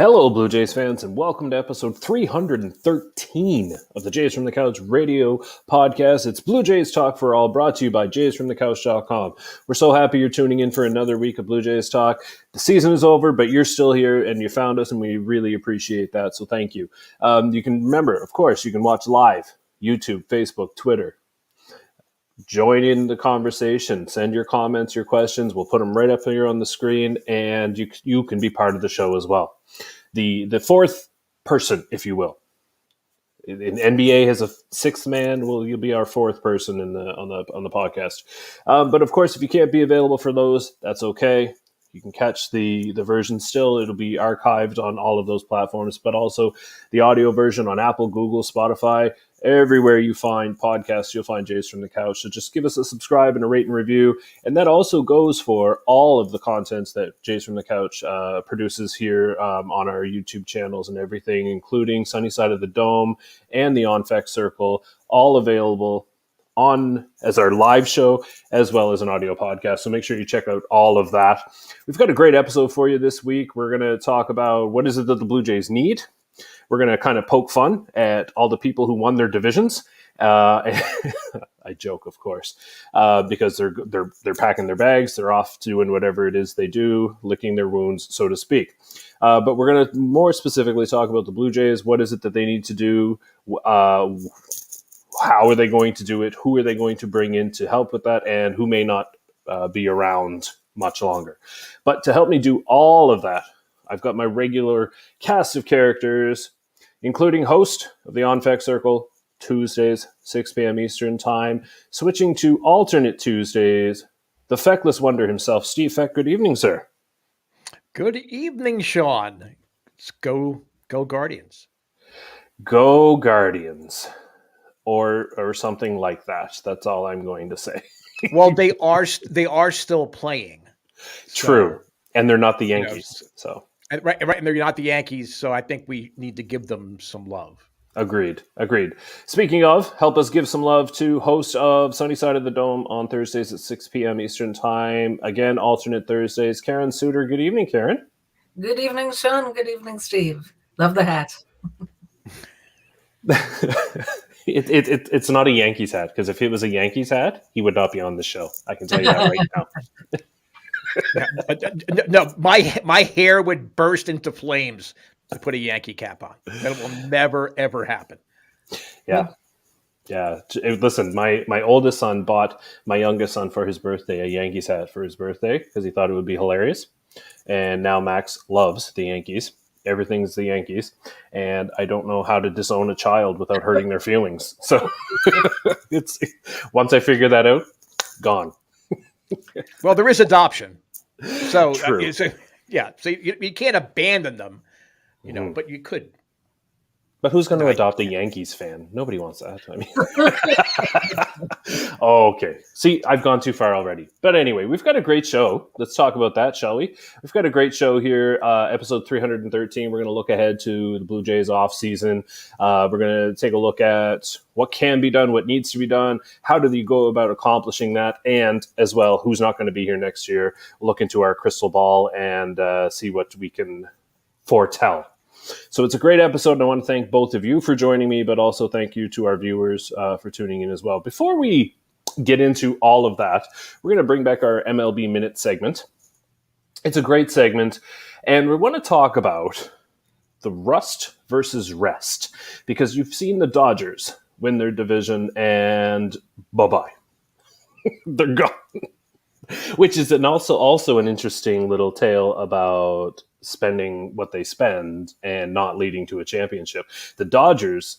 Hello, Blue Jays fans, and welcome to episode 313 of the Jays from the Couch radio podcast. It's Blue Jays Talk for All, brought to you by JaysFromTheCouch.com. We're so happy you're tuning in for another week of Blue Jays Talk. The season is over, but you're still here, and you found us, and we really appreciate that, so thank you. You can remember, of course, you can watch live, YouTube, Facebook, Twitter. Join in the conversation. Send your comments, your questions. We'll put them right up here on the screen, and you can be part of the show as well. The fourth person, if you will. In NBA has a sixth man. Well, you'll be our fourth person on the podcast. But of course, if you can't be available for those, that's okay. You can catch the version still. It'll be archived on all of those platforms, but also the audio version on Apple, Google, Spotify. Everywhere you find podcasts, you'll find Jays from the Couch. So just give us a subscribe and a rate and review. And that also goes for all of the contents that Jays from the Couch produces here on our YouTube channels and everything, including Sunny Side of the Dome and the On-Fec Circle, all available on as our live show as well as an audio podcast. So make sure you check out all of that. We've got a great episode for you this week. We're going to talk about what is it that the Blue Jays need. We're going to kind of poke fun at all the people who won their divisions. I joke, of course, because they're packing their bags. They're off doing whatever it is they do, licking their wounds, so to speak. But we're going to more specifically talk about the Blue Jays. What is it that they need to do? How are they going to do it? Who are they going to bring in to help with that? And who may not be around much longer? But to help me do all of that, I've got my regular cast of characters, including host of the On-Fec Circle, Tuesdays, 6 p.m. Eastern Time, switching to alternate Tuesdays, the feckless wonder himself, Steve Feck. Good evening, sir. Good evening, Shaun. Let's go Guardians. Go Guardians. Or something like that. That's all I'm going to say. Well, they are still playing. True. So, and they're not the Yankees. So right, and they're not the Yankees, so I think we need to give them some love. Agreed. Speaking of, help us give some love to host of Sunny Side of the Dome on Thursdays at 6 p.m. Eastern Time. Again, alternate Thursdays. Karen Suter. Good evening, Karen. Good evening, Shaun. Good evening, Steve. Love the hat. It's not a Yankees hat, because if it was a Yankees hat, he would not be on the show. I can tell you that right now. No, my hair would burst into flames to put a Yankee cap on. That will never, ever happen. Yeah. Listen, my oldest son bought my youngest son for his birthday a Yankees hat for his birthday because he thought it would be hilarious. And now Max loves the Yankees. Everything's the Yankees, and I don't know how to disown a child without hurting their feelings. So it's once I figure that out, gone. Well, there is adoption, so true. So you can't abandon them, but you could. But who's going to adopt a Yankees fan? Nobody wants that. I mean, okay. See, I've gone too far already. But anyway, we've got a great show. Let's talk about that, shall we? We've got a great show here, episode 313. We're going to look ahead to the Blue Jays off season. We're going to take a look at what can be done, what needs to be done, how do you go about accomplishing that, and as well, who's not going to be here next year. We'll look into our crystal ball and see what we can foretell. So it's a great episode, and I want to thank both of you for joining me, but also thank you to our viewers for tuning in as well. Before we get into all of that, we're going to bring back our MLB Minute segment. It's a great segment, and we want to talk about the rust versus rest, because you've seen the Dodgers win their division, and bye-bye. They're gone. Which is also an interesting little tale about spending what they spend and not leading to a championship. The Dodgers,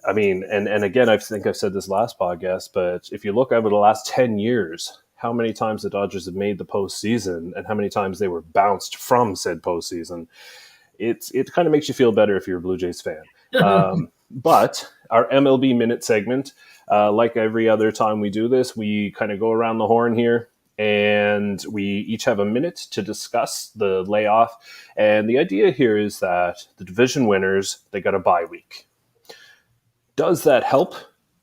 I mean, and again, I think I've said this last podcast, but if you look over the last 10 years, how many times the Dodgers have made the postseason and how many times they were bounced from said postseason, it kind of makes you feel better if you're a Blue Jays fan. But our MLB Minute segment, like every other time we do this, we kind of go around the horn here. And we each have a minute to discuss the layoff. And the idea here is that the division winners, they got a bye week. Does that help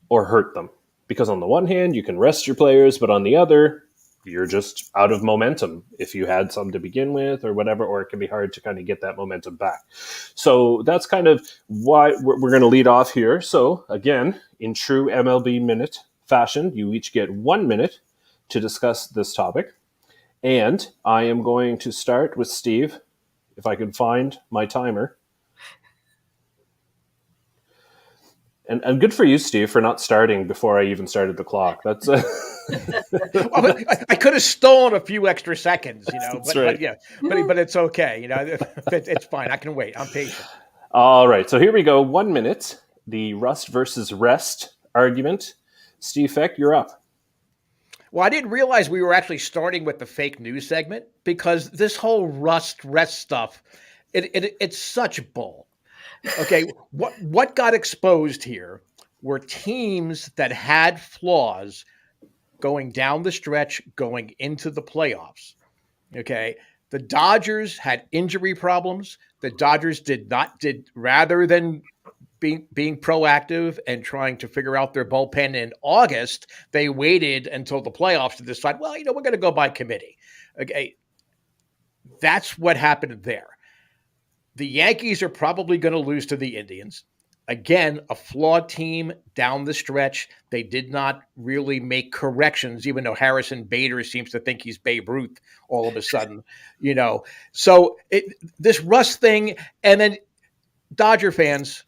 or hurt them? Because on the one hand, you can rest your players, but on the other, you're just out of momentum if you had some to begin with or whatever, or it can be hard to kind of get that momentum back. So that's kind of why we're going to lead off here. So again, in true MLB Minute fashion, you each get 1 minute to discuss this topic. And I am going to start with Steve, if I can find my timer. And good for you, Steve, for not starting before I even started the clock. That's I could have stolen a few extra seconds, That's right. but it's okay. It's fine. I can wait. I'm patient. All right. So here we go. 1 minute. The rust versus rest argument. Steve Feck, you're up. Well, I didn't realize we were actually starting with the fake news segment because this whole rest stuff, it's such bull. Okay, what got exposed here were teams that had flaws going down the stretch, going into the playoffs. Okay, the Dodgers had injury problems. The Dodgers did rather than being proactive and trying to figure out their bullpen in August, they waited until the playoffs to decide, well, we're going to go by committee. Okay, that's what happened there. The Yankees are probably going to lose to the Indians. Again, a flawed team down the stretch. They did not really make corrections, even though Harrison Bader seems to think he's Babe Ruth all of a sudden, So this rust thing, and then Dodger fans,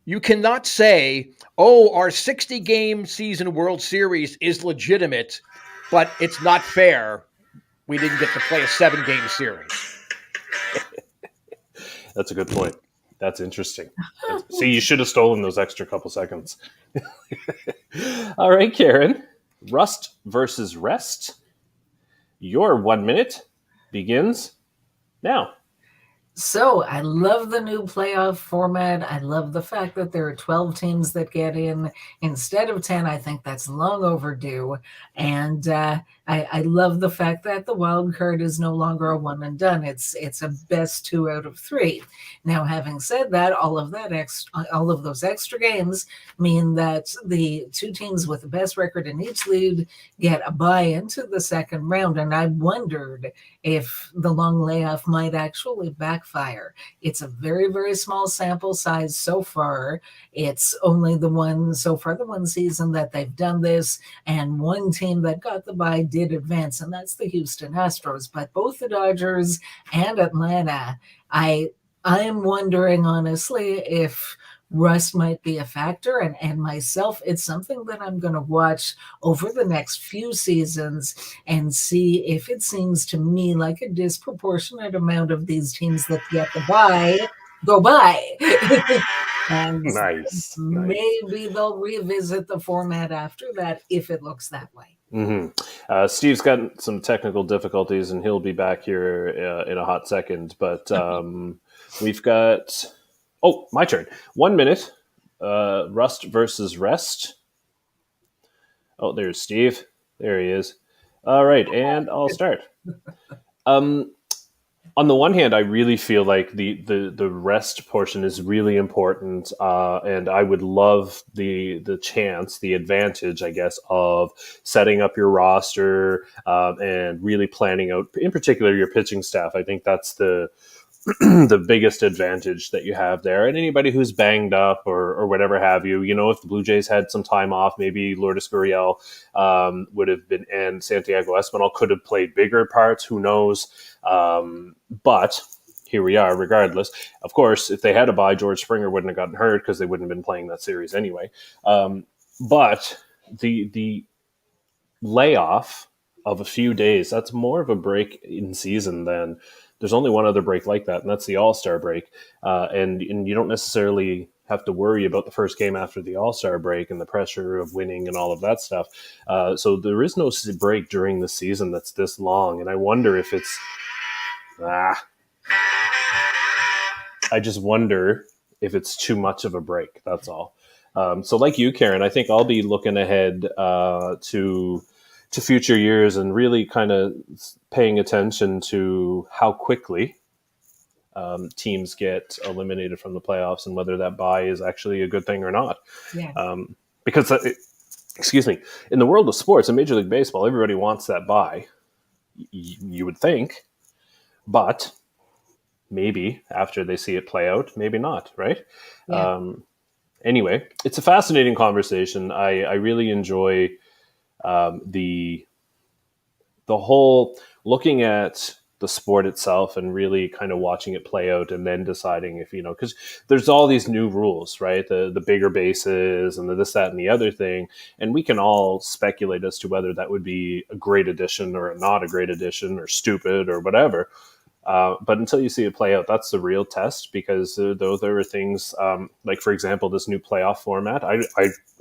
you cannot say, our 60-game season World Series is legitimate, but it's not fair. We didn't get to play a 7-game series. That's a good point. That's interesting. See, you should have stolen those extra couple seconds. All right, Karen. Rust versus rest. Your 1 minute begins now. So I love the new playoff format. I love the fact that there are 12 teams that get in instead of 10. I think that's long overdue. And I love the fact that the wild card is no longer a one and done. It's a best 2 out of 3. Now, having said that, all of those extra games mean that the 2 teams with the best record in each league get a bye into the second round. And I wondered if the long layoff might actually backfire. It's a very, very small sample size so far. It's only the one season that they've done this, and one team that got the bye did advance, and that's the Houston Astros. But both the Dodgers and Atlanta, I'm wondering honestly if rust might be a factor, and myself, it's something that I'm going to watch over the next few seasons and see if it seems to me like a disproportionate amount of these teams that get the bye go by. And Nice. maybe they'll revisit the format after that if it looks that way. Mm-hmm. Steve's got some technical difficulties, and he'll be back here in a hot second. But we've got... Oh, my turn. 1 minute. Rust versus rest. Oh, there's Steve. There he is. All right, and I'll start. On the one hand, I really feel like the rest portion is really important, and I would love the chance, the advantage, I guess, of setting up your roster and really planning out, in particular, your pitching staff. I think that's the biggest advantage that you have there. And anybody who's banged up or whatever have you, if the Blue Jays had some time off, maybe Lourdes Gurriel would have been, and Santiago Espinal could have played bigger parts. Who knows? But here we are, regardless. Of course, if they had a bye, George Springer wouldn't have gotten hurt because they wouldn't have been playing that series anyway. But the layoff of a few days, that's more of a break in season than... There's only one other break like that, and that's the All-Star break. And you don't necessarily have to worry about the first game after the All-Star break and the pressure of winning and all of that stuff. So there is no break during the season that's this long, and I wonder if it's... I just wonder if it's too much of a break, that's all. So like you, Karen, I think I'll be looking ahead to future years and really kind of paying attention to how quickly teams get eliminated from the playoffs and whether that bye is actually a good thing or not. Yeah. Because excuse me, in the world of sports, in Major League Baseball, everybody wants that bye. You would think, but maybe after they see it play out, maybe not, right? Yeah. Anyway, it's a fascinating conversation. I really enjoy the whole looking at the sport itself and really kind of watching it play out and then deciding if, because there's all these new rules, right? The bigger bases and the this, that, and the other thing. And we can all speculate as to whether that would be a great addition or not a great addition or stupid or whatever. But until you see it play out, that's the real test, because though there are things like, for example, this new playoff format. I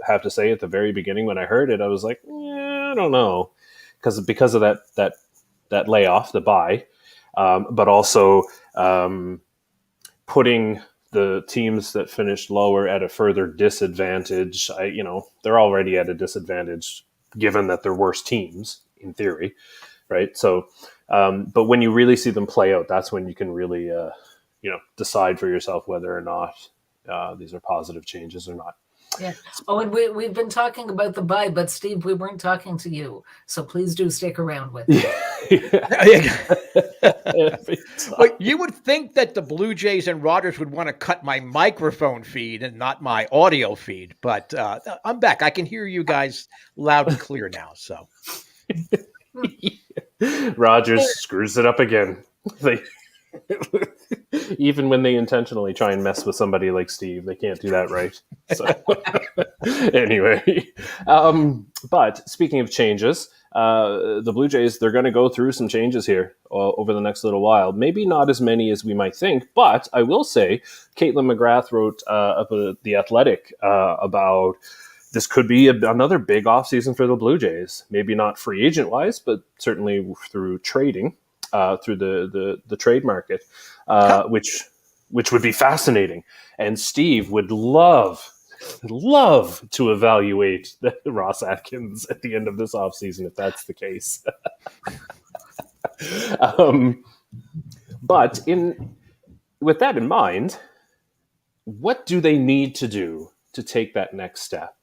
have to say at the very beginning when I heard it, I was like, I don't know, because of that layoff, the bye, but also putting the teams that finished lower at a further disadvantage. They're already at a disadvantage given that they're worse teams in theory, right? So, but when you really see them play out, that's when you can really, decide for yourself whether or not these are positive changes or not. Yeah. Oh, and we've been talking about the bye, but Steve, we weren't talking to you, so please do stick around with us. Well, you would think that the Blue Jays and Rogers would want to cut my microphone feed and not my audio feed, but I'm back. I can hear you guys loud and clear now. So Rogers screws it up again. Even when they intentionally try and mess with somebody like Steve, they can't do that right. So, anyway, but speaking of changes, the Blue Jays, they're going to go through some changes here over the next little while. Maybe not as many as we might think, but I will say Caitlin McGrath wrote up at The Athletic about this could be another big offseason for the Blue Jays. Maybe not free agent-wise, but certainly through trading. Through the trade market, which would be fascinating. And Steve would love to evaluate Ross Atkins at the end of this offseason if that's the case. But with that in mind, what do they need to do to take that next step?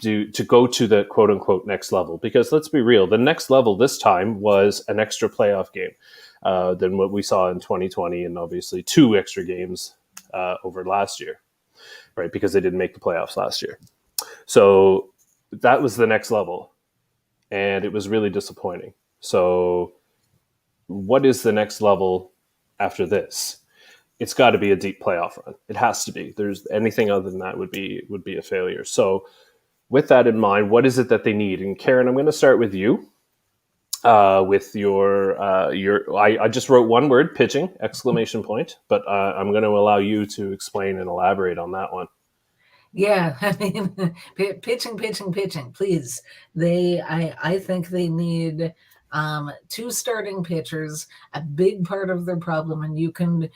To go to the quote unquote next level? Because let's be real, the next level this time was an extra playoff game than what we saw in 2020, and obviously 2 extra games over last year, right? Because they didn't make the playoffs last year. So that was the next level, and it was really disappointing. So what is the next level after this? It's got to be a deep playoff run. It has to be. There's anything other than that would be a failure. So with that in mind, what is it that they need? And Karen, I'm going to start with you. With your I just wrote one word, pitching, ! But I'm going to allow you to explain and elaborate on that one. Yeah, I mean, pitching, please. I think they need 2 starting pitchers. A big part of their problem, and you can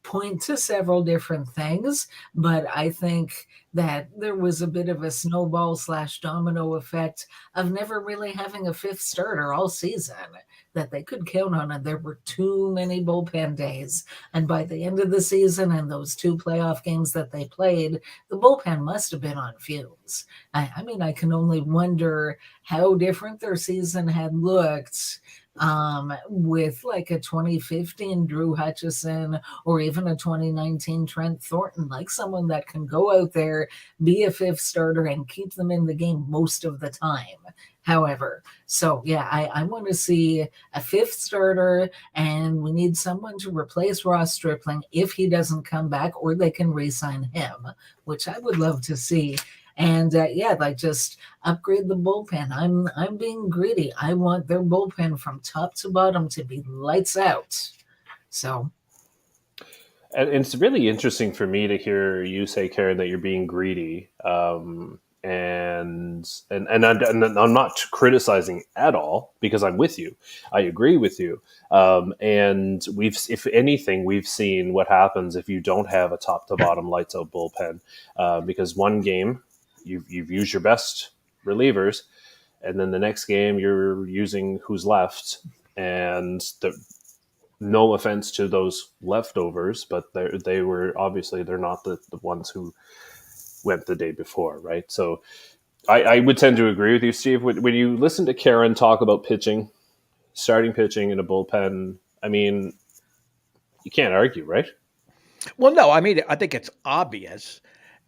point to several different things, but I think that there was a bit of a snowball / domino effect of never really having a 5th starter all season that they could count on, and there were too many bullpen days. And by the end of the season and those 2 playoff games that they played, the bullpen must have been on fumes. I mean, I can only wonder how different their season had looked with like a 2015 Drew Hutchison or even a 2019 Trent Thornton, like someone that can go out there, be a 5th starter, and keep them in the game most of the time. However, so yeah, I want to see a 5th starter, and we need someone to replace Ross Stripling if he doesn't come back, or they can re-sign him, which I would love to see. And just upgrade the bullpen. I'm being greedy. I want their bullpen from top to bottom to be lights out. So, and it's really interesting for me to hear you say, Karen, that you're being greedy. And I'm not criticizing at all, because I'm with you. I agree with you. And if anything, we've seen what happens if you don't have a top to bottom lights out bullpen, because one game you've used your best relievers, and then the next game you're using who's left. And no offense to those leftovers, but they're not the ones who went the day before, right? So I would tend to agree with you, Steve. When you listen to Karen talk about pitching, starting pitching in a bullpen, I mean, you can't argue, right? Well, no, I mean, I think it's obvious.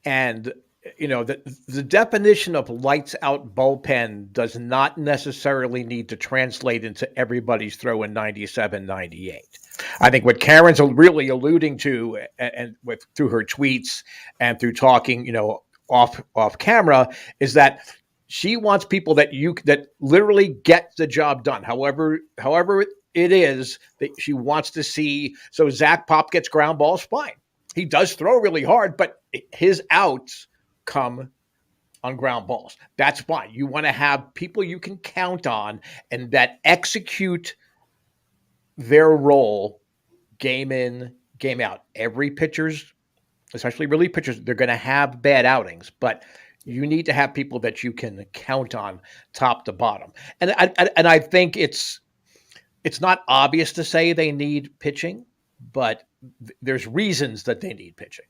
And, the definition of lights out bullpen does not necessarily need to translate into everybody's throwing 97, 98. I think what Karen's really alluding to, and with through her tweets and through talking, off camera, is that she wants people that literally get the job done. However it is that she wants to see. So Zach Pop gets ground balls, fine. He does throw really hard, but his outs come on ground balls. That's fine. You want to have people you can count on and that execute their role game in, game out. Every pitcher's, especially relief pitchers, they're going to have bad outings, but you need to have people that you can count on top to bottom. And I think it's not obvious to say they need pitching, but there's reasons that they need pitching.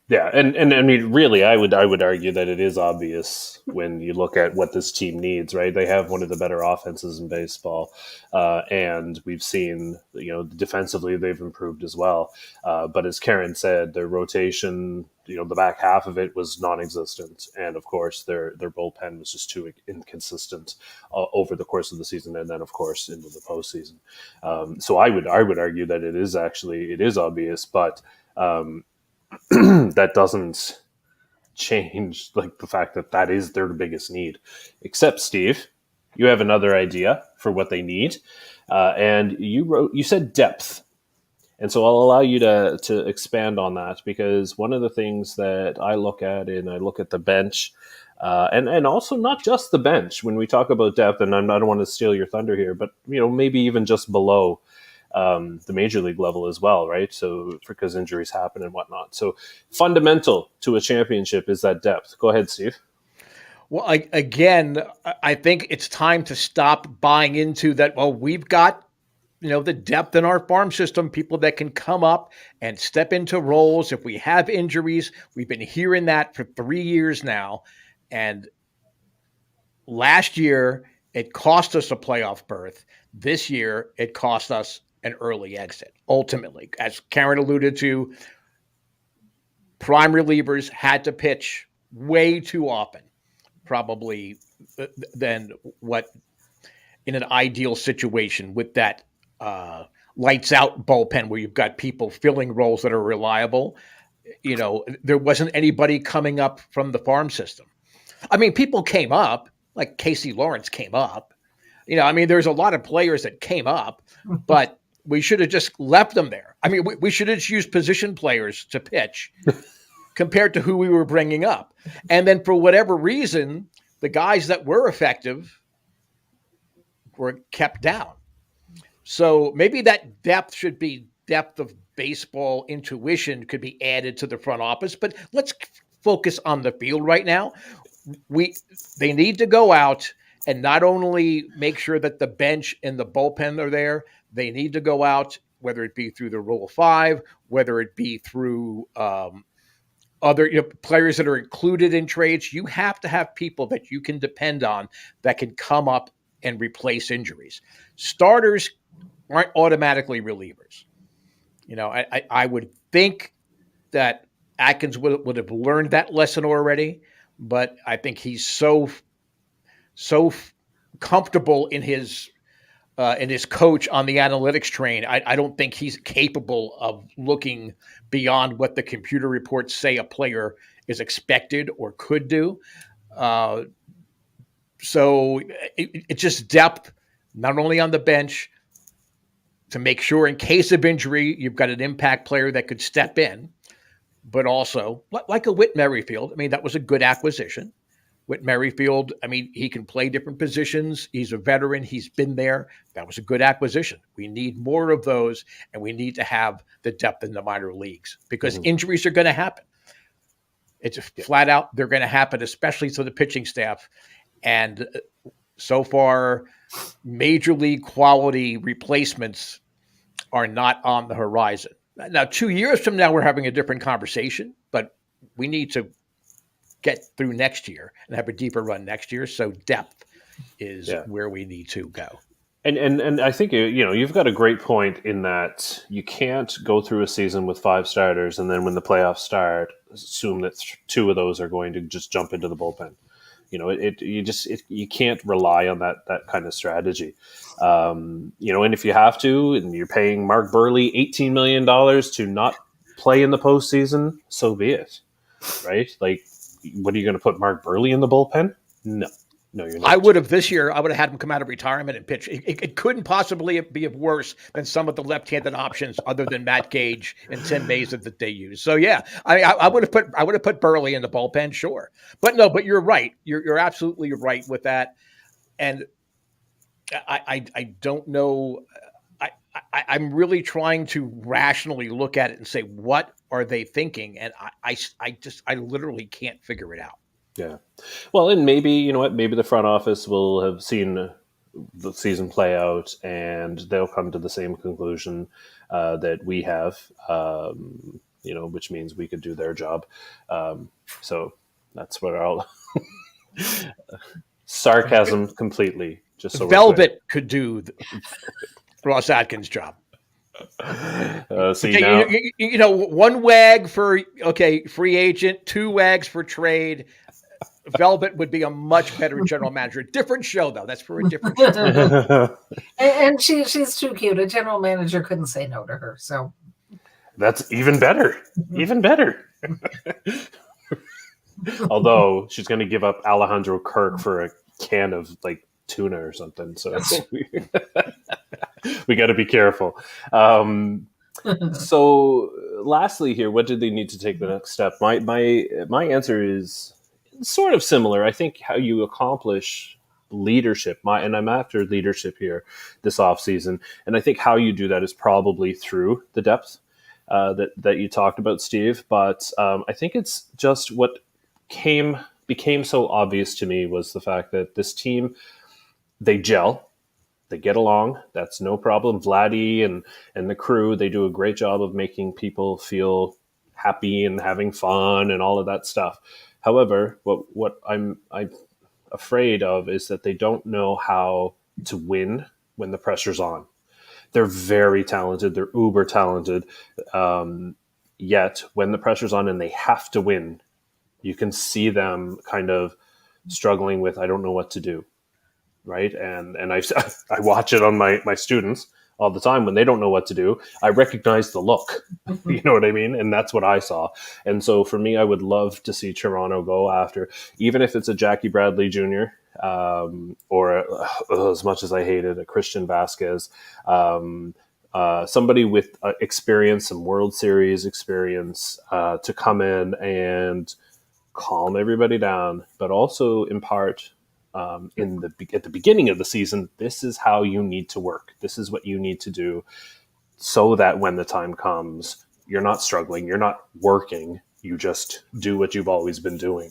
Yeah, and I mean, really, I would argue that it is obvious when you look at what this team needs. Right, they have one of the better offenses in baseball, and we've seen defensively they've improved as well. But as Karen said, their rotation, the back half of it was non-existent, and of course their bullpen was just too inconsistent over the course of the season, and then of course into the postseason. So I would argue that it is obvious, but. That doesn't change the fact that is their biggest need. Except, Steve, you have another idea for what they need, and you said depth, and so I'll allow you to expand on that, because one of the things that I look at, and I look at the bench, and also not just the bench when we talk about depth, and I don't want to steal your thunder here, but maybe even just below. The major league level as well, right? So because injuries happen and whatnot. So fundamental to a championship is that depth. Go ahead, Steve. Well, I think it's time to stop buying into that. Well, we've got, the depth in our farm system, people that can come up and step into roles if we have injuries. We've been hearing that for 3 years now. And last year, it cost us a playoff berth. This year, it cost us an early exit. Ultimately, as Karen alluded to, prime relievers had to pitch way too often, probably than what in an ideal situation with that lights out bullpen where you've got people filling roles that are reliable. There wasn't anybody coming up from the farm system. I mean, people came up, like Casey Lawrence came up. There's a lot of players that came up, but we should have just left them there. I mean, we should have just used position players to pitch compared to who we were bringing up. And then for whatever reason, the guys that were effective were kept down. So maybe that depth should be depth of baseball intuition could be added to the front office, but let's focus on the field right now. They need to go out and not only make sure that the bench and the bullpen are there, they need to go out, whether it be through the Rule of 5, whether it be through other players that are included in trades. You have to have people that you can depend on that can come up and replace injuries. Starters aren't automatically relievers. I would think that Atkins would have learned that lesson already, but I think he's so comfortable in his coach on the analytics train. I don't think he's capable of looking beyond what the computer reports say a player is expected or could do. So it's just depth, not only on the bench, to make sure in case of injury, you've got an impact player that could step in, but also like a Whit Merrifield. I mean, that was a good acquisition. Whit Merrifield, he can play different positions. He's a veteran. He's been there. That was a good acquisition. We need more of those, and we need to have the depth in the minor leagues because injuries are going to happen. It's flat out, they're going to happen, especially to the pitching staff. And so far, major league quality replacements are not on the horizon. Now, 2 years from now, we're having a different conversation, but we need to get through next year and have a deeper run next year. So depth is where we need to go. And I think, you've got a great point in that you can't go through a season with 5 starters and then when the playoffs start, assume that 2 of those are going to just jump into the bullpen. You can't rely on that kind of strategy. And if you have to, and you're paying Mark Burley $18 million to not play in the postseason, so be it. Right? Like, what are you going to put Mark Burley in the bullpen? No, you're not. I would have had him come out of retirement and pitch. It couldn't possibly be worse than some of the left-handed options other than Matt Gage and Tim Mesa that they use. So yeah, I would have put Burley in the bullpen, sure. But you're right. You're absolutely right with that. And I don't know. I'm really trying to rationally look at it and say, what are they thinking? And I literally can't figure it out. Yeah. Well, and maybe, maybe the front office will have seen the season play out and they'll come to the same conclusion that we have, which means we could do their job. So that's what I'll sarcasm completely. Just so Velvet could do Ross Atkins' job. Now, 1 WAG for free agent, 2 WAGs for trade. Velvet would be a much better general manager. Different show, though. That's for a different show. and she's too cute. A general manager couldn't say no to her. So that's even better. Even better. Although she's going to give up Alejandro Kirk for a can of tuna or something. So we got to be careful. So lastly here, what did they need to take the next step? My answer is sort of similar. I think how you accomplish leadership, and I'm after leadership here this offseason, and I think how you do that is probably through the depth that you talked about, Steve. But I think it's just what became so obvious to me was the fact that this team, they gel, they get along. That's no problem. Vladdy and the crew, they do a great job of making people feel happy and having fun and all of that stuff. However, what I'm afraid of is that they don't know how to win when the pressure's on. They're very talented. They're uber talented. Yet when the pressure's on and they have to win, you can see them kind of struggling with, I don't know what to do. Right. And I watch it on my students all the time when they don't know what to do. I recognize the look, you know what I mean? And that's what I saw. And so for me, I would love to see Toronto go after, even if it's a Jackie Bradley Jr. Or as much as I hated a Christian Vasquez, somebody with experience, some World Series experience to come in and calm everybody down, but also impart at the beginning of the season, this is how you need to work. This is what you need to do so that when the time comes, you're not struggling, you're not working, you just do what you've always been doing.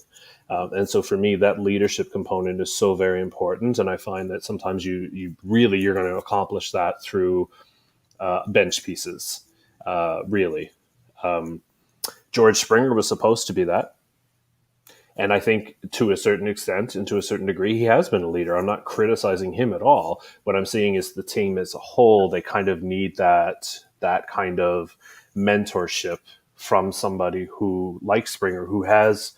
And so for me, that leadership component is so very important. And I find that sometimes you're going to accomplish that through bench pieces, really. George Springer was supposed to be that. And I think to a certain extent and to a certain degree, he has been a leader. I'm not criticizing him at all. What I'm seeing is the team as a whole, they kind of need that kind of mentorship from somebody who, like Springer, who has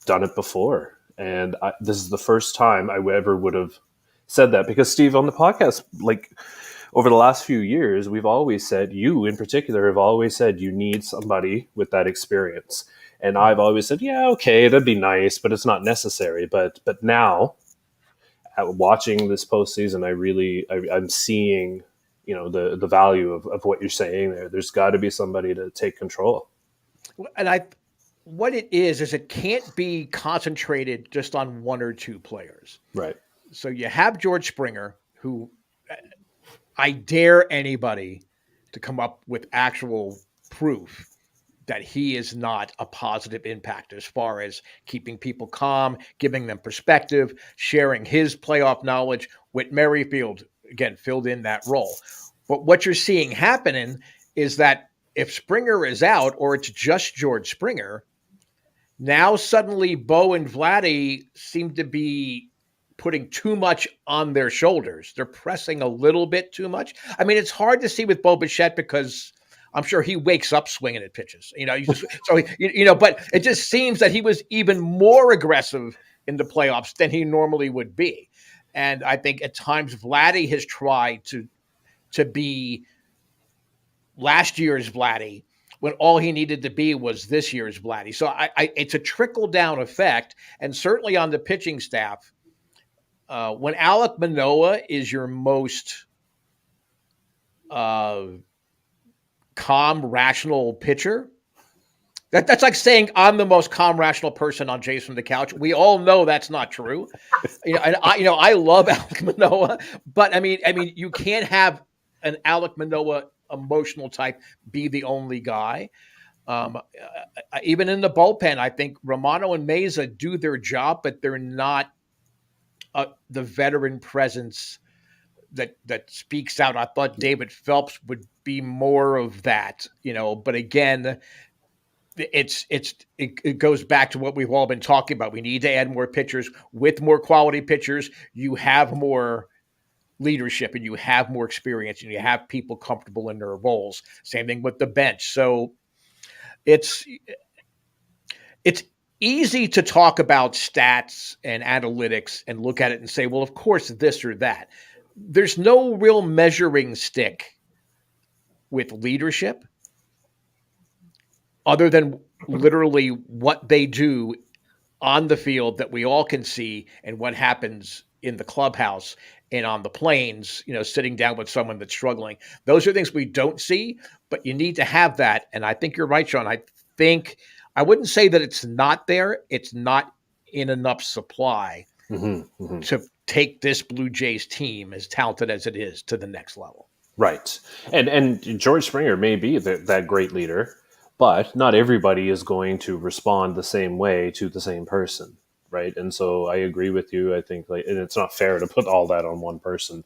done it before. And this is the first time I ever would have said that, because Steve, on the podcast, over the last few years, we've always said, you in particular have always said you need somebody with that experience. And I've always said, yeah, okay, that'd be nice, but it's not necessary. But now, watching this postseason, I'm seeing, the value of what you're saying there. There's got to be somebody to take control. And what it is it can't be concentrated just on 1 or 2 players. Right. So you have George Springer, who I dare anybody to come up with actual proof that he is not a positive impact as far as keeping people calm, giving them perspective, sharing his playoff knowledge. Whit Merrifield, again, filled in that role. But what you're seeing happening is that if Springer is out or it's just George Springer, Now suddenly Bo and Vladdy seem to be putting too much on their shoulders. They're pressing a little bit too much. I mean, it's hard to see with Bo Bichette because I'm sure he wakes up swinging at pitches. But it just seems that he was even more aggressive in the playoffs than he normally would be. And I think at times Vladdy has tried to be last year's Vladdy when all he needed to be was this year's Vladdy. So it's a trickle down effect, and certainly on the pitching staff. When Alek Manoah is your most calm, rational pitcher, that's like saying I'm the most calm, rational person on Jays from the Couch. We all know that's not true. I love Alek Manoah, but I mean, you can't have an Alek Manoah emotional type be the only guy. Even in the bullpen, I think Romano and Meza do their job, but they're not the veteran presence that speaks out. I thought David Phelps would be more of that, but again, it goes back to what we've all been talking about. We need to add more pitchers. With more quality pitchers, you have more leadership and you have more experience and you have people comfortable in their roles. Same thing with the bench. So it's easy to talk about stats and analytics and look at it and say, well, of course, this or that. There's no real measuring stick with leadership other than literally what they do on the field that we all can see and what happens in the clubhouse and on the planes, sitting down with someone that's struggling. Those are things we don't see, but you need to have that. And I think you're right, Shaun. I wouldn't say that it's not there. It's not in enough supply to take this Blue Jays team, as talented as it is, to the next level. Right. And George Springer may be that great leader, but not everybody is going to respond the same way to the same person. Right. And so I agree with you. I think and it's not fair to put all that on one person.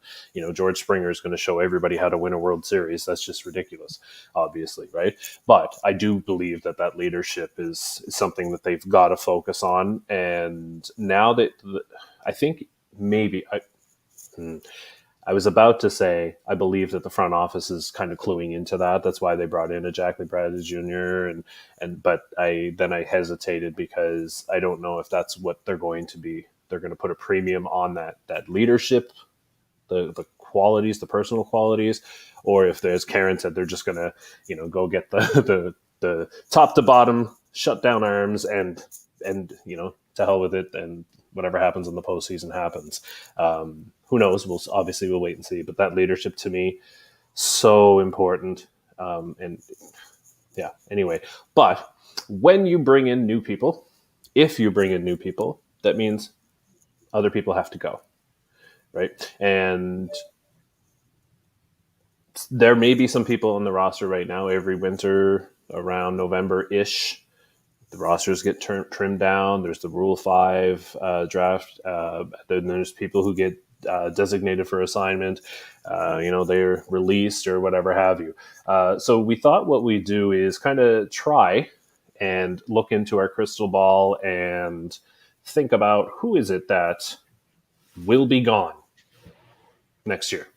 George Springer is going to show everybody how to win a World Series. That's just ridiculous, obviously. Right. But I do believe that leadership is something that they've got to focus on. And now that I think maybe I was about to say, I believe that the front office is kind of cluing into that. That's why they brought in a Jackley Bradley Jr. But I hesitated because I don't know if that's what they're going to be. They're going to put a premium on that leadership, the qualities, the personal qualities, or if there's Karen said, they're just going to, go get the top to bottom, shut down arms and to hell with it. And whatever happens in the postseason happens. Who knows? We'll wait and see. But that leadership to me, so important. Anyway. But when you bring in new people, if you bring in new people, that means other people have to go, right? And there may be some people on the roster right now every winter around November-ish. The rosters get trimmed down. There's the Rule 5 draft. Then there's people who get designated for assignment. They're released or whatever have you. So we thought what we do is kind of try and look into our crystal ball and think about who is it that will be gone next year.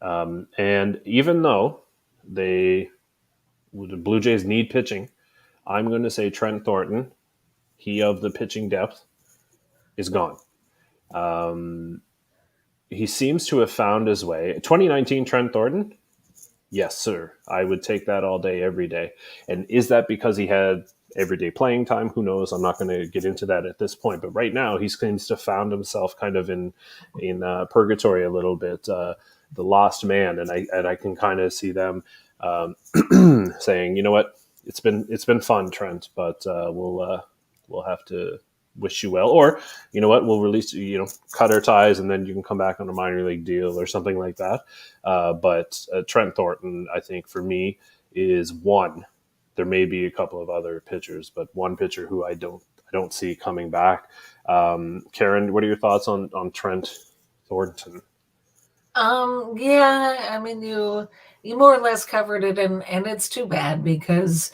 And even though the Blue Jays need pitching, I'm going to say Trent Thornton, he of the pitching depth, is gone. He seems to have found his way. 2019 Trent Thornton? Yes, sir. I would take that all day, every day. And is that because he had everyday playing time? Who knows? I'm not going to get into that at this point. But right now, he seems to have found himself kind of in purgatory a little bit, the lost man. And I can kind of see them saying, you know what? It's been fun, Trent, but we'll have to wish you well. Or, you know what, we'll release, cut our ties and then you can come back on a minor league deal or something like that. But Trent Thornton, I think for me, is one. There may be a couple of other pitchers, but one pitcher who I don't see coming back. Karen, what are your thoughts on Trent Thornton? Yeah, I mean, you more or less covered it, and it's too bad because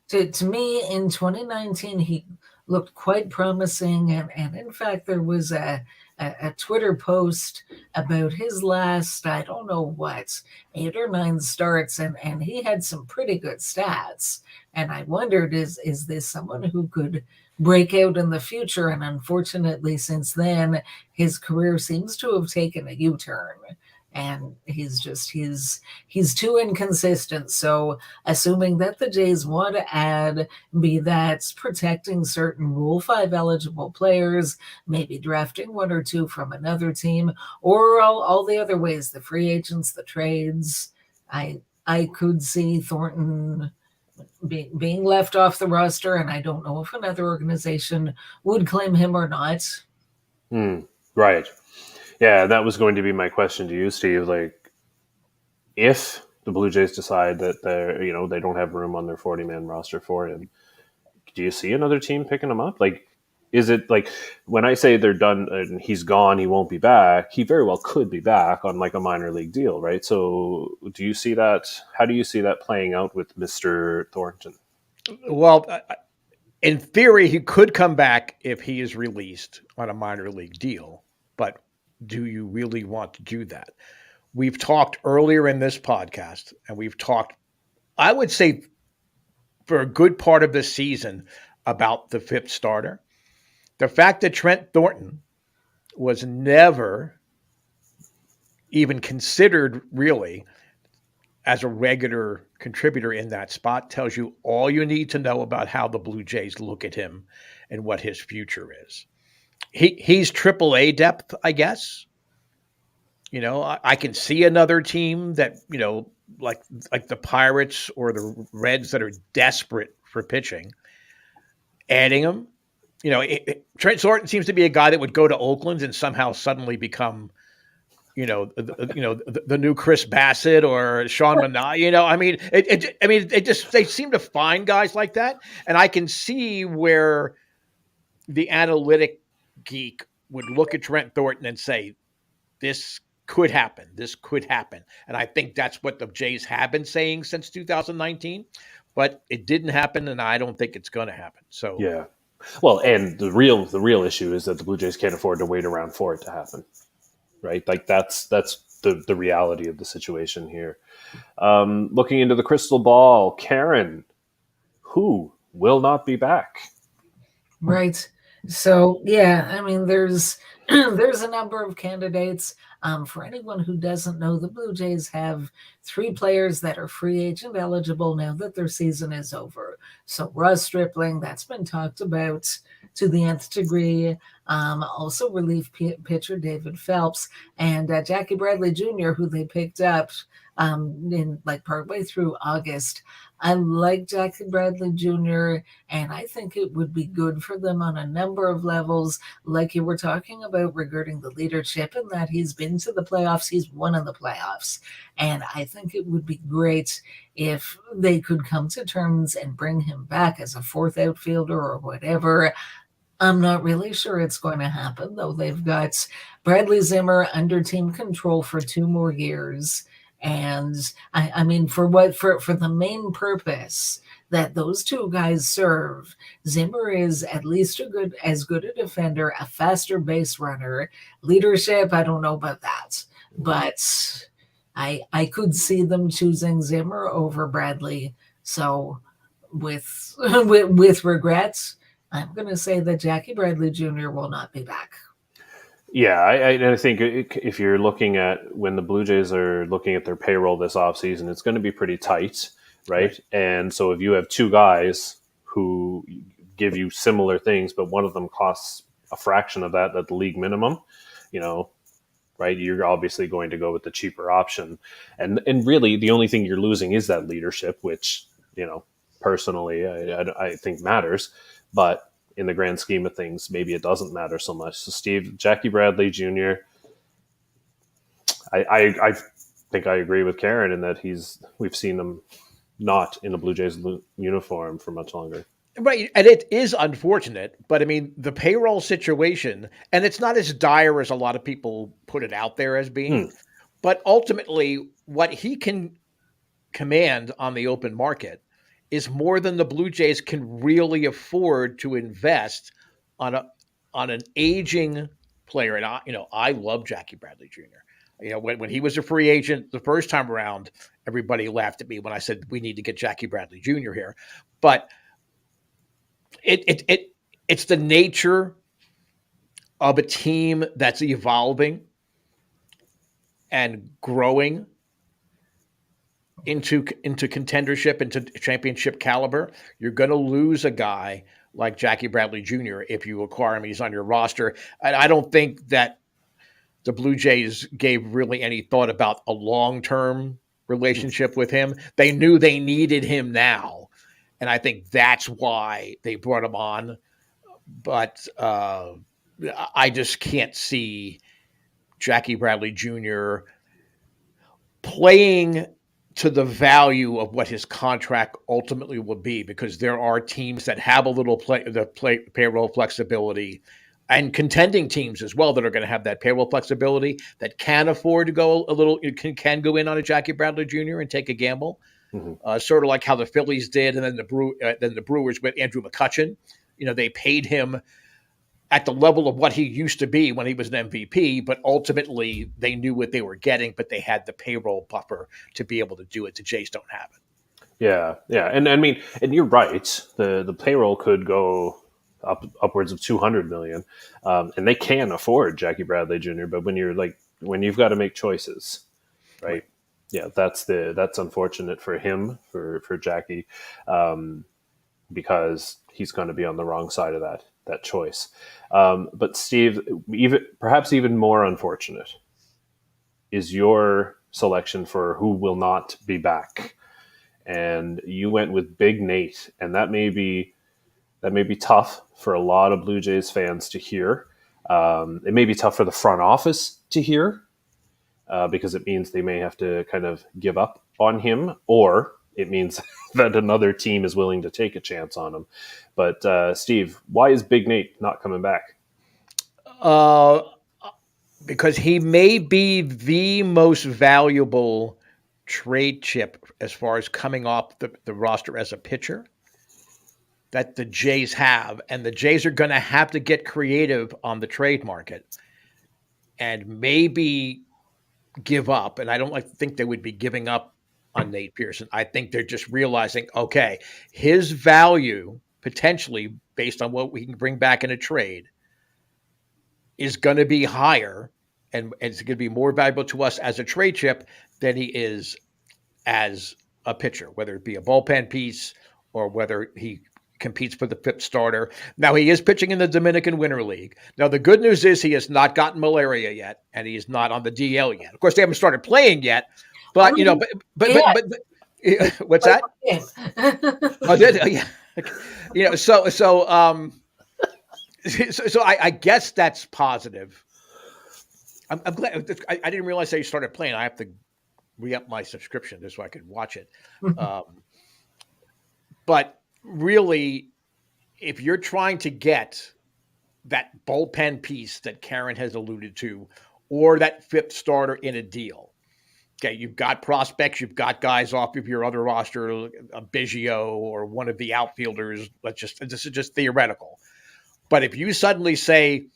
To me, in 2019, he looked quite promising. And in fact, there was a Twitter post about his last, I don't know what, 8 or 9 starts, and he had some pretty good stats. And I wondered, is this someone who could break out in the future? And unfortunately, since then, his career seems to have taken a U-turn. And he's too inconsistent. So assuming that the Jays want to add, be that protecting certain Rule 5 eligible players, maybe drafting 1 or 2 from another team, or all the other ways, the free agents, the trades, I could see Thornton being left off the roster, and I don't know if another organization would claim him or not. Right. Yeah, that was going to be my question to you, Steve. Like, if the Blue Jays decide that they don't have room on their 40-man roster for him, do you see another team picking him up? Like, is it like when I say they're done and he's gone, he won't be back? He very well could be back on like a minor league deal, right? So, do you see that? How do you see that playing out with Mr. Thornton? Well, in theory, he could come back if he is released on a minor league deal, but do you really want to do that? We've talked earlier in this podcast, and we've talked, I would say, for a good part of the season about the 5th starter. The fact that Trent Thornton was never even considered really as a regular contributor in that spot tells you all you need to know about how the Blue Jays look at him and what his future is. He's AAA depth, I guess. I can see another team that, like the Pirates or the Reds that are desperate for pitching, adding him. Trent Thornton seems to be a guy that would go to Oakland and somehow suddenly become, the new Chris Bassett or Sean Manaea. They seem to find guys like that, and I can see where the analytic geek would look at Trent Thornton and say, this could happen. This could happen. And I think that's what the Jays have been saying since 2019, but it didn't happen, and I don't think it's going to happen. So yeah. Well, and the real issue is that the Blue Jays can't afford to wait around for it to happen, right? Like that's the reality of the situation here. Looking into the crystal ball, Karen, who will not be back? Right. So yeah, I mean, there's a number of candidates. For anyone who doesn't know, the Blue Jays have 3 players that are free agent eligible now that their season is over. So Russ Stripling, that's been talked about to the nth degree. Also relief pitcher David Phelps and Jackie Bradley Jr., who they picked up in like partway through August. I like Jackie Bradley Jr., and I think it would be good for them on a number of levels, like you were talking about regarding the leadership and that he's been to the playoffs, he's won in the playoffs. And I think it would be great if they could come to terms and bring him back as a 4th outfielder or whatever. I'm not really sure it's going to happen, though. They've got Bradley Zimmer under team control for 2 more years. And I mean, for the main purpose that those 2 guys serve, Zimmer is at least as good a defender, a faster base runner. Leadership, I don't know about that, but I could see them choosing Zimmer over Bradley. So with regrets, I'm going to say that Jackie Bradley Jr. will not be back. Yeah, I think if you're looking at when the Blue Jays are looking at their payroll this offseason, it's going to be pretty tight, right? And so if you have 2 guys who give you similar things, but one of them costs a fraction of that at the league minimum, right, you're obviously going to go with the cheaper option. And really, the only thing you're losing is that leadership, which, personally, I think matters. But in the grand scheme of things, maybe it doesn't matter so much. So Steve, Jackie Bradley Jr., I think I agree with Karen in that we've seen him not in a Blue Jays uniform for much longer. Right. And it is unfortunate, but I mean, the payroll situation, and it's not as dire as a lot of people put it out there as being, but ultimately what he can command on the open market is more than the Blue Jays can really afford to invest on an aging player. And I love Jackie Bradley Jr. When he was a free agent the first time around, everybody laughed at me when I said we need to get Jackie Bradley Jr. here. But it's the nature of a team that's evolving and growing into contendership, into championship caliber. You're going to lose a guy like Jackie Bradley Jr. if you acquire him. He's on your roster. And I don't think that the Blue Jays gave really any thought about a long-term relationship with him. They knew they needed him now. And I think that's why they brought him on. But I just can't see Jackie Bradley Jr. playing to the value of what his contract ultimately will be, because there are teams that have a little payroll flexibility, and contending teams as well that are going to have that payroll flexibility, that can afford to go a little, can go in on a Jackie Bradley Jr. and take a gamble. Mm-hmm. Sort of like how the Phillies did, and then the Brewers with Andrew McCutchen. They paid him at the level of what he used to be when he was an MVP, but ultimately they knew what they were getting, but they had the payroll buffer to be able to do it. The Jays don't have it. Yeah. And I mean, and you're right. The payroll could go upwards of $200 million, and they can afford Jackie Bradley Jr. But when you've got to make choices, right? Yeah, that's unfortunate for him, for Jackie, because he's going to be on the wrong side of that choice. But Steve, perhaps even more unfortunate is your selection for who will not be back. And you went with Big Nate, and that may be tough for a lot of Blue Jays fans to hear. It may be tough for the front office to hear, because it means they may have to kind of give up on him, or it means that another team is willing to take a chance on him. But Steve, why is Big Nate not coming back? Because he may be the most valuable trade chip as far as coming off the roster as a pitcher that the Jays have. And the Jays are going to have to get creative on the trade market and maybe give up. And I don't think they would be giving up on Nate Pearson. I think they're just realizing, okay, his value potentially based on what we can bring back in a trade is going to be higher, and it's going to be more valuable to us as a trade chip than he is as a pitcher, whether it be a bullpen piece or whether he competes for the fifth starter. Now, he is pitching in the Dominican Winter League. Now, the good news is he has not gotten malaria yet, and he is not on the DL yet. Of course, they haven't started playing yet, but but what's that? Oh, yeah. So I guess that's positive. I'm glad. I didn't realize they started playing. I have to re-up my subscription just so I could watch it. But really, if you're trying to get that bullpen piece that Karen has alluded to, or that fifth starter in a deal, okay, you've got prospects, you've got guys off of your other roster, a Biggio or one of the outfielders. This is just theoretical. But if you suddenly say,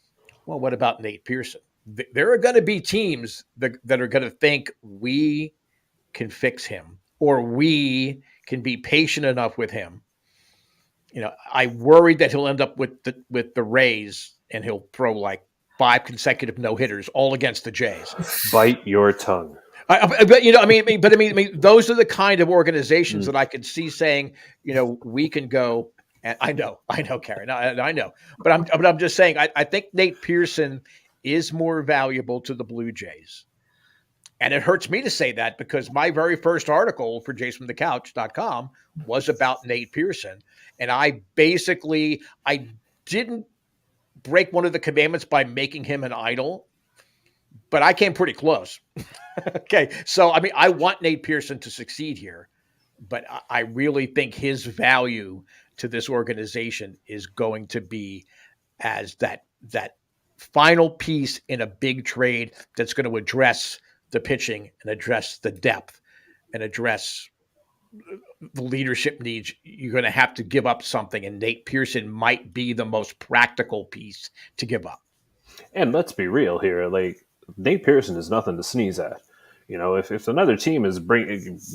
well, what about Nate Pearson? There are going to be teams that are going to think we can fix him, or we can be patient enough with him. I worry that he'll end up with the Rays and he'll throw like 5 consecutive no-hitters all against the Jays. Bite your tongue. But those are the kind of organizations that I could see saying, we can go. And I know, Karen, I know, but I'm just saying, I think Nate Pearson is more valuable to the Blue Jays. And it hurts me to say that because my very first article for JaysFromTheCouch.com was about Nate Pearson. And I didn't break one of the commandments by making him an idol, but I came pretty close. Okay. So, I want Nate Pearson to succeed here, but I really think his value to this organization is going to be as that final piece in a big trade that's going to address the pitching and address the depth and address the leadership needs, you're going to have to give up something, and Nate Pearson might be the most practical piece to give up. And let's be real here. Like, Nate Pearson is nothing to sneeze at. If another team is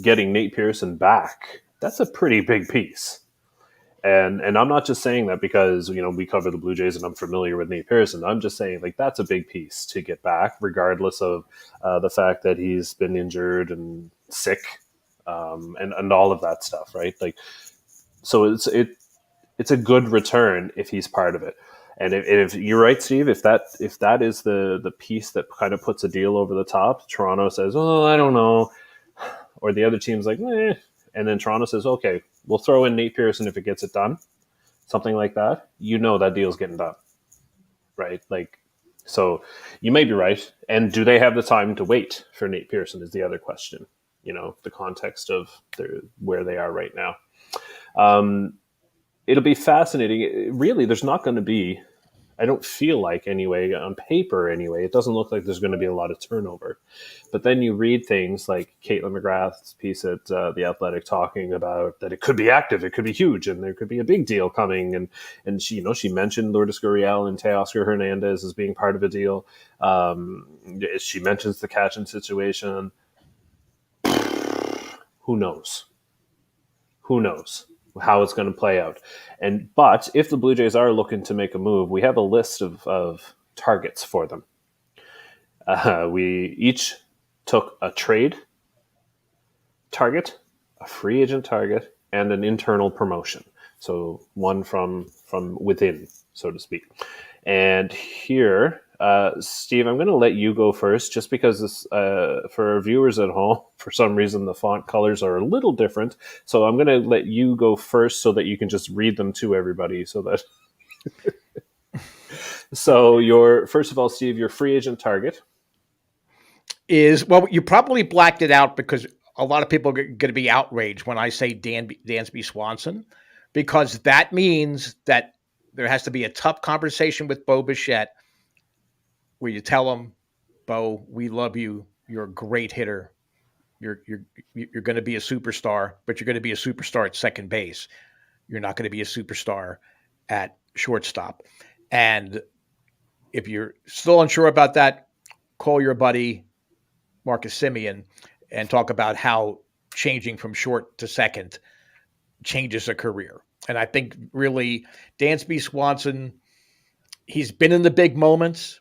getting Nate Pearson back, that's a pretty big piece. And I'm not just saying that because, we cover the Blue Jays and I'm familiar with Nate Pearson. I'm just saying, like, that's a big piece to get back, regardless of the fact that he's been injured and sick, and all of that stuff, right? Like, so it's a good return if he's part of it. And if you're right, Steve, if that is the piece that kind of puts a deal over the top, Toronto says, "Oh, I don't know," or the other team's like, "Eh," and then Toronto says, "Okay, we'll throw in Nate Pearson if it gets it done," something like that. That deal's getting done, right? Like, so you may be right. And do they have the time to wait for Nate Pearson? Is the other question. The context of where they are right now. It'll be fascinating. Really, there's not going to be, I don't feel like anyway, on paper anyway, it doesn't look like there's going to be a lot of turnover. But then you read things like Caitlin McGrath's piece at The Athletic talking about that it could be active, it could be huge, and there could be a big deal coming. And she, she mentioned Lourdes Gurriel and Teoscar Hernandez as being part of a deal. She mentions the Catching situation. Who knows? Who knows how it's going to play out? But if the Blue Jays are looking to make a move, we have a list of targets for them. We each took a trade target, a free agent target, and an internal promotion. So one from within, so to speak. And here, Steve, I'm going to let you go first, just because this, for our viewers at home, for some reason the font colors are a little different. So I'm going to let you go first so that you can just read them to everybody. So that. So first of all, Steve, your free agent target is, well, you probably blacked it out because a lot of people are going to be outraged when I say Dansby Swanson, because that means that there has to be a tough conversation with Bo Bichette where you tell him, "Bo, we love you. You're a great hitter. You're going to be a superstar, but you're going to be a superstar at second base. You're not going to be a superstar at shortstop." And if you're still unsure about that, call your buddy Marcus Semien and talk about how changing from short to second changes a career. And I think really Dansby Swanson, he's been in the big moments.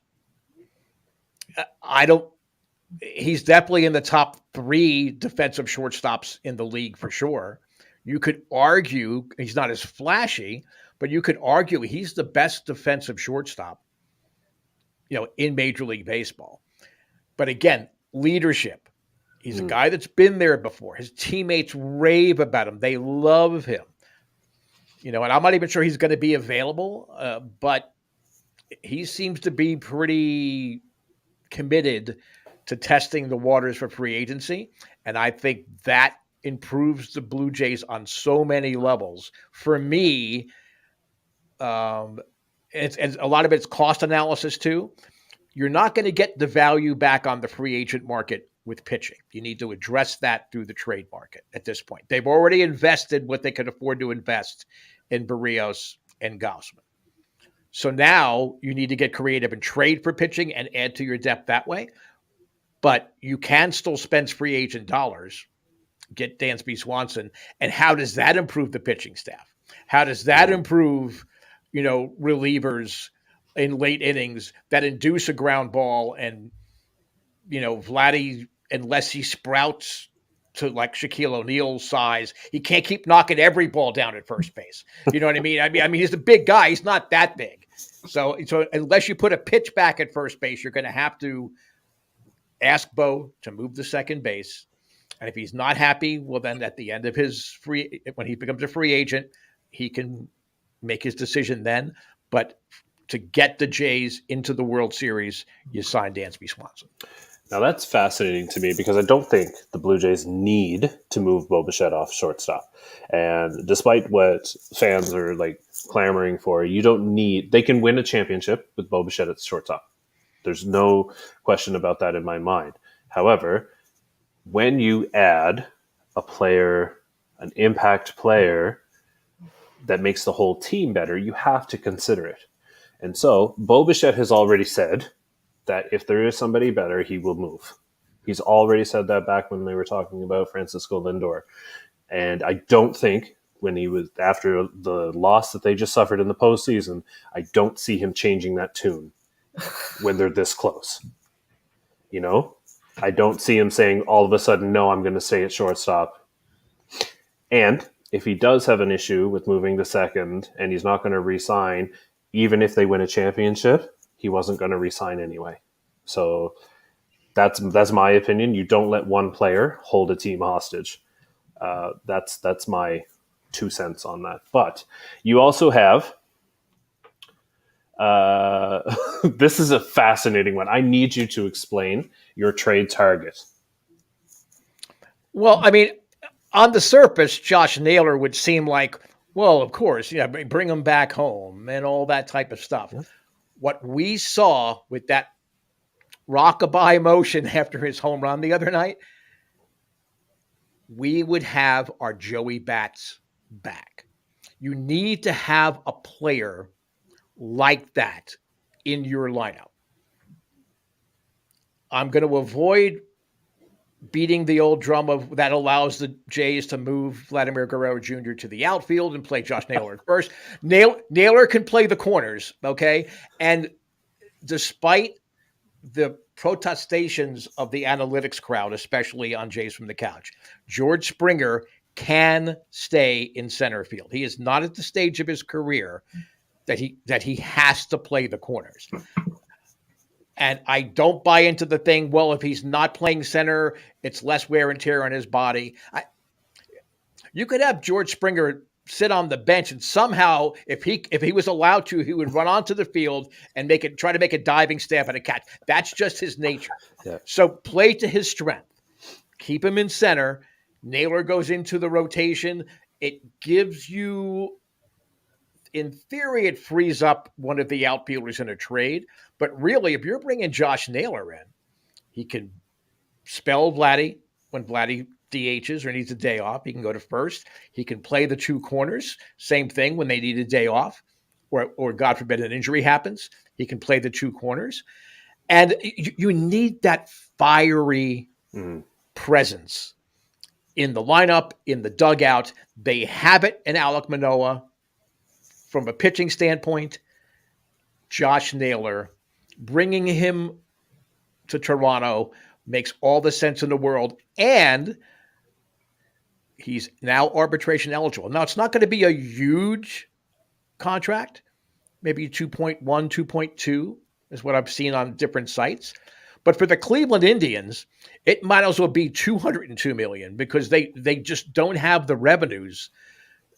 He's definitely in the top 3 defensive shortstops in the league for sure. You could argue he's not as flashy, but you could argue he's the best defensive shortstop, in Major League Baseball. But again, leadership. He's a guy that's been there before. His teammates rave about him. They love him. And I'm not even sure he's going to be available, but he seems to be pretty committed to testing the waters for free agency. And I think that improves the Blue Jays on so many levels. For me, it's a lot of it's cost analysis too. You're not going to get the value back on the free agent market with pitching. You need to address that through the trade market at this point. They've already invested what they could afford to invest in Barrios and Gausman. So now you need to get creative and trade for pitching and add to your depth that way. But you can still spend free agent dollars, get Dansby Swanson. And how does that improve the pitching staff? How does that improve, relievers in late innings that induce a ground ball and, Vladdy, unless he sprouts to like Shaquille O'Neal's size, he can't keep knocking every ball down at first base. You know what I mean? I mean, he's a big guy. He's not that big. So unless you put a pitch back at first base, you're going to have to ask Bo to move to second base. And if he's not happy, well, then at the end of when he becomes a free agent, he can make his decision then. But to get the Jays into the World Series, you sign Dansby Swanson. Now that's fascinating to me because I don't think the Blue Jays need to move Bo Bichette off shortstop. And despite what fans are like clamoring for, they can win a championship with Bo Bichette at shortstop. There's no question about that in my mind. However, when you add a player an impact player that makes the whole team better, you have to consider it. And so Bo Bichette has already said that if there is somebody better, he will move. He's already said that back when they were talking about Francisco Lindor. And I don't think when he was after the loss that they just suffered in the postseason, I don't see him changing that tune when they're this close. You know, I don't see him saying all of a sudden, no, I'm going to stay at shortstop. And if he does have an issue with moving to second and he's not going to re-sign, even if they win a championship, he wasn't going to re-sign anyway. So that's my opinion. You don't let one player hold a team hostage. That's my 2 cents on that. But you also have this is a fascinating one. I need you to explain your trade target. Well, I mean, on the surface, Josh Naylor would seem like, well, of course, yeah, bring him back home and all that type of stuff. Yeah. What we saw with that rockabye motion after his home run the other night, we would have our Joey Bats back. You need to have a player like that in your lineup. I'm going to avoid beating the old drum of that allows the Jays to move Vladimir Guerrero Jr. to the outfield and play Josh Naylor at first. Naylor can play the corners, okay? And despite the protestations of the analytics crowd, especially on Jays from the Couch, George Springer can stay in center field. He is not at the stage of his career that he has to play the corners. And I don't buy into the thing, well, if he's not playing center, it's less wear and tear on his body. You could have George Springer sit on the bench and somehow, if he was allowed to, he would run onto the field and try to make a diving stab at a catch. That's just his nature. Yeah. So play to his strength. Keep him in center. Naylor goes into the rotation. It gives you, in theory, it frees up one of the outfielders in a trade. But really, if you're bringing Josh Naylor in, he can spell Vladdy when Vladdy DHs or needs a day off. He can go to first. He can play the two corners. Same thing when they need a day off or God forbid, an injury happens. He can play the two corners. And you need that fiery presence in the lineup, in the dugout. They have it in Alek Manoah. From a pitching standpoint, Josh Naylor, bringing him to Toronto makes all the sense in the world. And he's now arbitration eligible. Now, it's not going to be a huge contract, maybe 2.1, 2.2 is what I've seen on different sites. But for the Cleveland Indians, it might as well be $202 million because they just don't have the revenues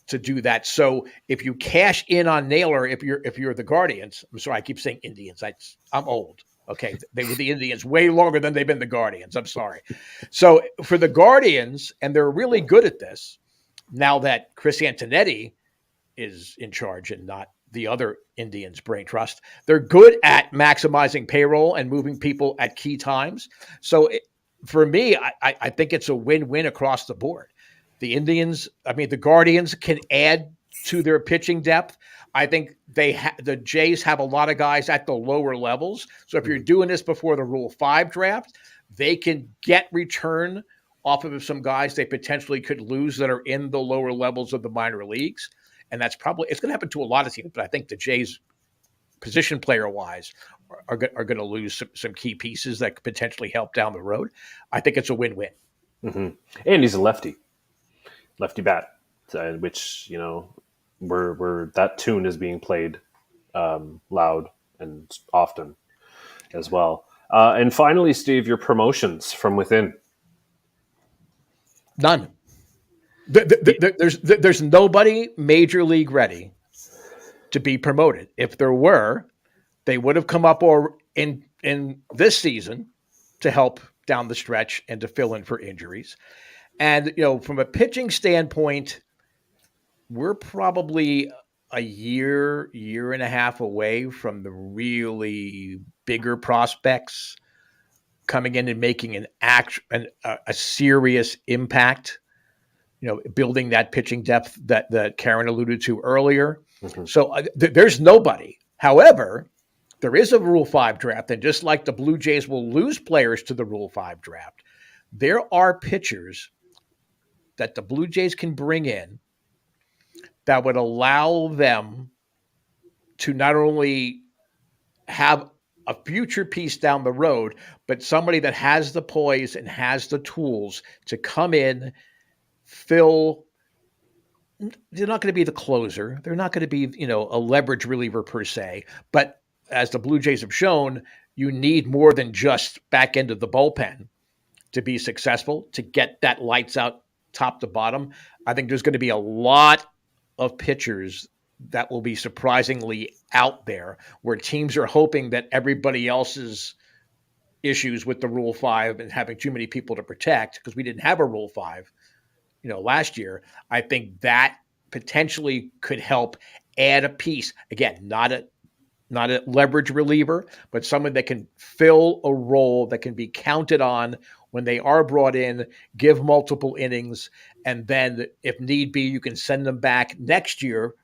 to do that. So if you cash in on Naylor, if you're the Guardians, I'm sorry, I keep saying Indians. I'm old. Okay. They were the Indians way longer than they've been the Guardians. I'm sorry. So for the Guardians, and they're really good at this now that Chris Antonetti is in charge and not the other Indians brain trust, they're good at maximizing payroll and moving people at key times. So for me, I think it's a win-win across the board. The Guardians can add to their pitching depth. I think the Jays have a lot of guys at the lower levels. So if you're doing this before the Rule 5 draft, they can get return off of some guys they potentially could lose that are in the lower levels of the minor leagues. And it's going to happen to a lot of teams, but I think the Jays, position player-wise, are going to lose some key pieces that could potentially help down the road. I think it's a win-win. Mm-hmm. And he's a lefty bat, which, where that tune is being played loud and often as well. And finally, Steve, your promotions from within. None. There's nobody major league ready to be promoted. If there were, they would have come up in this season to help down the stretch and to fill in for injuries. And, from a pitching standpoint, we're probably a year and a half away from the really bigger prospects coming in and making a serious impact building that pitching depth that Karen alluded to earlier. Mm-hmm. So there's nobody. However, there is a Rule 5 draft, and just like the Blue Jays will lose players to the Rule 5 draft, there are pitchers that the Blue Jays can bring in that would allow them to not only have a future piece down the road, but somebody that has the poise and has the tools to come in, fill. They're not going to be the closer. They're not going to be, a leverage reliever per se. But as the Blue Jays have shown, you need more than just back end of the bullpen to be successful, to get that lights out top to bottom. I think there's going to be a lot of pitchers that will be surprisingly out there, where teams are hoping that everybody else's issues with the Rule 5 and having too many people to protect, because we didn't have a Rule 5, last year. I think that potentially could help add a piece. Again, not a leverage reliever, but someone that can fill a role that can be counted on when they are brought in, give multiple innings, and then if need be, you can send them back next year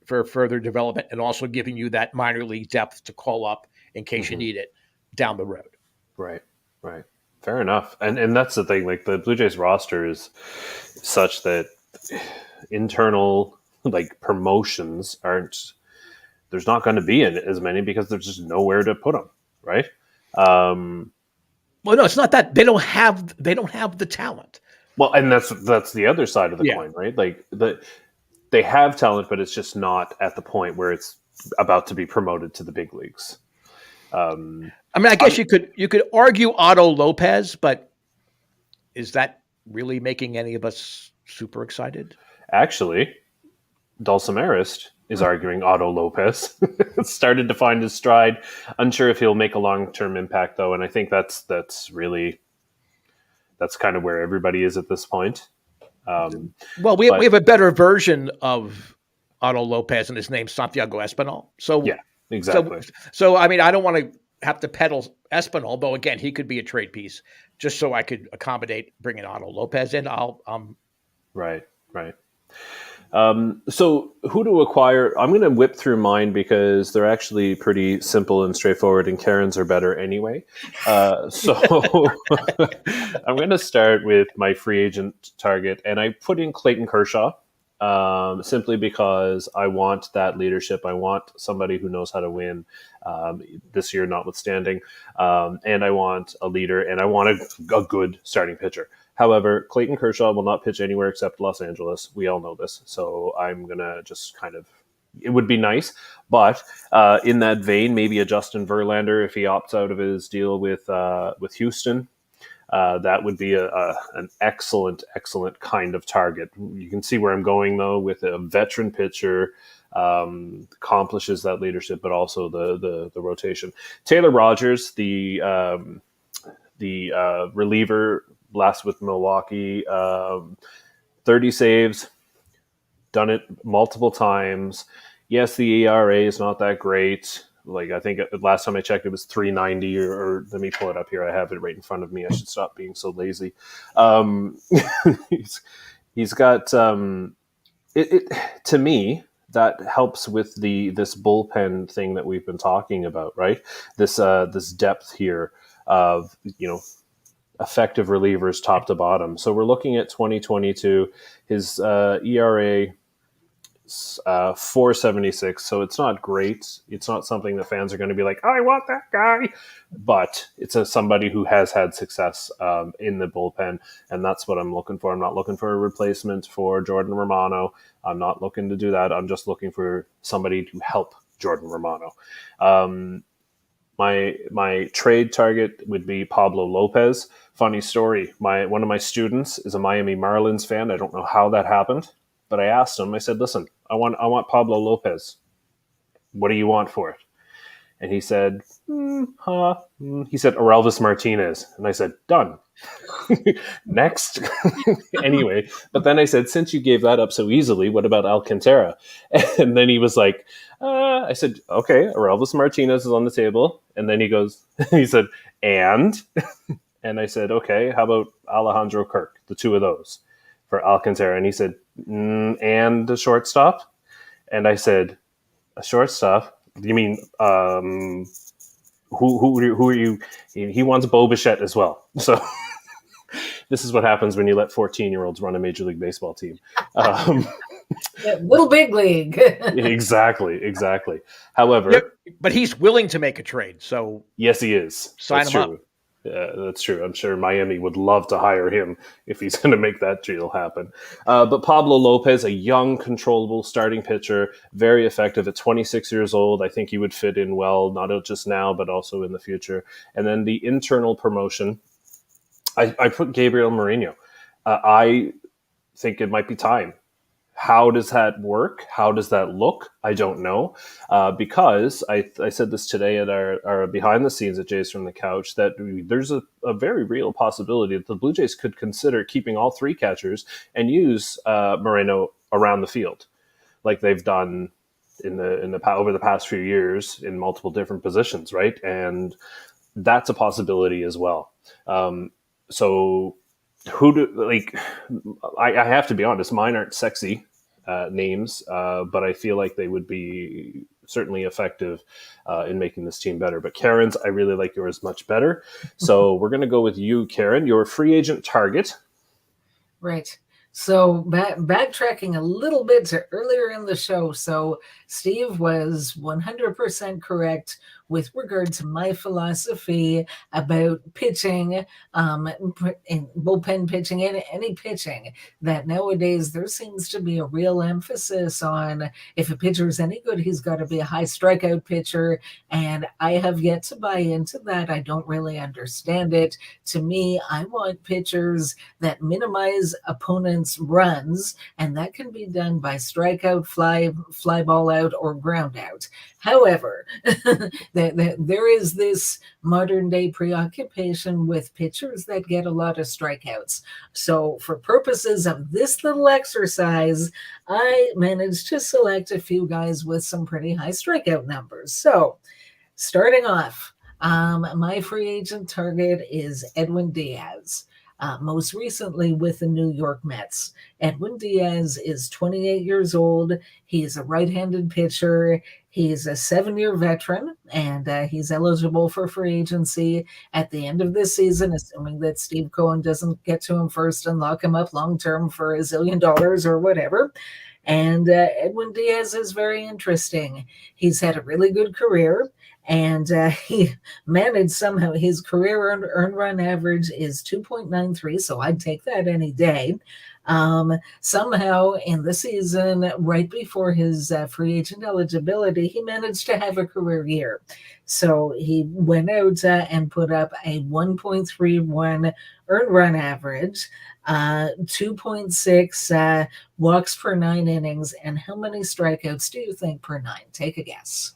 for further development, and also giving you that minor league depth to call up in case you need it down the road. Right. Fair enough. And that's the thing, like the Blue Jays roster is such that internal promotions there's not going to be as many because there's just nowhere to put them. Right. Well, no, it's not that they don't have the talent. Well, and that's the other side of the coin, right? They have talent, but it's just not at the point where it's about to be promoted to the big leagues. I guess you could argue Otto Lopez, but is that really making any of us super excited? Actually, Dulcimerist is arguing Otto Lopez. Started to find his stride. Unsure if he'll make a long-term impact, though, and I think that's kind of where everybody is at this point. We have a better version of Otto Lopez, and his name's Santiago Espinal. So yeah, exactly. So I don't want to have to peddle Espinal, though. Again, he could be a trade piece, just so I could accommodate bringing Otto Lopez in. Right. So who to acquire? I'm going to whip through mine because they're actually pretty simple and straightforward, and Karen's are better anyway. So I'm going to start with my free agent target, and I put in Clayton Kershaw simply because I want that leadership. I want somebody who knows how to win this year notwithstanding, and I want a leader, and I want a good starting pitcher. However, Clayton Kershaw will not pitch anywhere except Los Angeles. We all know this. So I'm going to just it would be nice. But in that vein, maybe a Justin Verlander, if he opts out of his deal with Houston, that would be an excellent kind of target. You can see where I'm going, though, with a veteran pitcher, accomplishes that leadership, but also the rotation. Taylor Rogers, the reliever, last with Milwaukee, 30 saves, done it multiple times. Yes, the ERA is not that great. I think last time I checked, it was 3.90, or let me pull it up here. I have it right in front of me. I should stop being so lazy. He's got it. To me, that helps with this bullpen thing that we've been talking about, right? This depth here of effective relievers top to bottom. So we're looking at 2022. His ERA 4.76. So it's not great. It's not something that fans are going to be like, oh, I want that guy. But it's somebody who has had success in the bullpen, and that's what I'm looking for. I'm not looking for a replacement for Jordan Romano. I'm not looking to do that. I'm just looking for somebody to help Jordan Romano. My trade target would be Pablo Lopez. Funny story. One of my students is a Miami Marlins fan. I don't know how that happened, but I asked him. I said, "Listen, I want Pablo Lopez. What do you want for it?" And he said, He said Orelvis Martinez, and I said, "Done." Next. Anyway, but then I said, since you gave that up so easily, what about Alcantara? And then he was like, I said, okay, Orelvis Martinez is on the table. And then he said, and I said, okay, how about Alejandro Kirk, the two of those? for Alcantara, and he said, and the shortstop? And I said, a shortstop? You mean who are you? He wants Bo Bichette as well. So this is what happens when you let 14-year-olds run a Major League Baseball team. Little big league. Exactly. However, but he's willing to make a trade. So yes, he is. Sign him up. That's true. I'm sure Miami would love to hire him if he's going to make that deal happen. But Pablo Lopez, a young, controllable starting pitcher, very effective at 26 years old. I think he would fit in well, not just now, but also in the future. And then the internal promotion, I put Gabriel Moreno. I think it might be time. How does that work? How does that look? I don't know. Because I said this today at our behind the scenes at Jays from the Couch, that there's a very real possibility that the Blue Jays could consider keeping all three catchers and use Moreno around the field, like they've done over the past few years in multiple different positions, right? And that's a possibility as well. So I have to be honest, mine aren't sexy names, but I feel like they would be certainly effective in making this team better. But Karen's, I really like yours much better. So we're going to go with you, Karen, your free agent target. Right. So backtracking a little bit to earlier in the show. So Steve was 100% correct with regard to my philosophy about pitching, bullpen pitching, any pitching, that nowadays there seems to be a real emphasis on if a pitcher is any good, he's got to be a high strikeout pitcher. And I have yet to buy into that. I don't really understand it. To me, I want pitchers that minimize opponents' runs, and that can be done by strikeout, fly ball out, or ground out. However, there is this modern day preoccupation with pitchers that get a lot of strikeouts. So for purposes of this little exercise, I managed to select a few guys with some pretty high strikeout numbers. So starting off, my free agent target is Edwin Diaz. Most recently with the New York Mets. Edwin Diaz is 28 years old. He's a right-handed pitcher. He's a 7-year veteran, and he's eligible for free agency at the end of this season, assuming that Steve Cohen doesn't get to him first and lock him up long-term for $1 zillion or whatever. And Edwin Diaz is very interesting. He's had a really good career. And he managed somehow, his career earned run average is 2.93, so I'd take that any day. Somehow in the season, right before his free agent eligibility, he managed to have a career year. So he went out and put up a 1.31 earned run average, 2.6 walks per 9 innings. And how many strikeouts do you think per 9? Take a guess.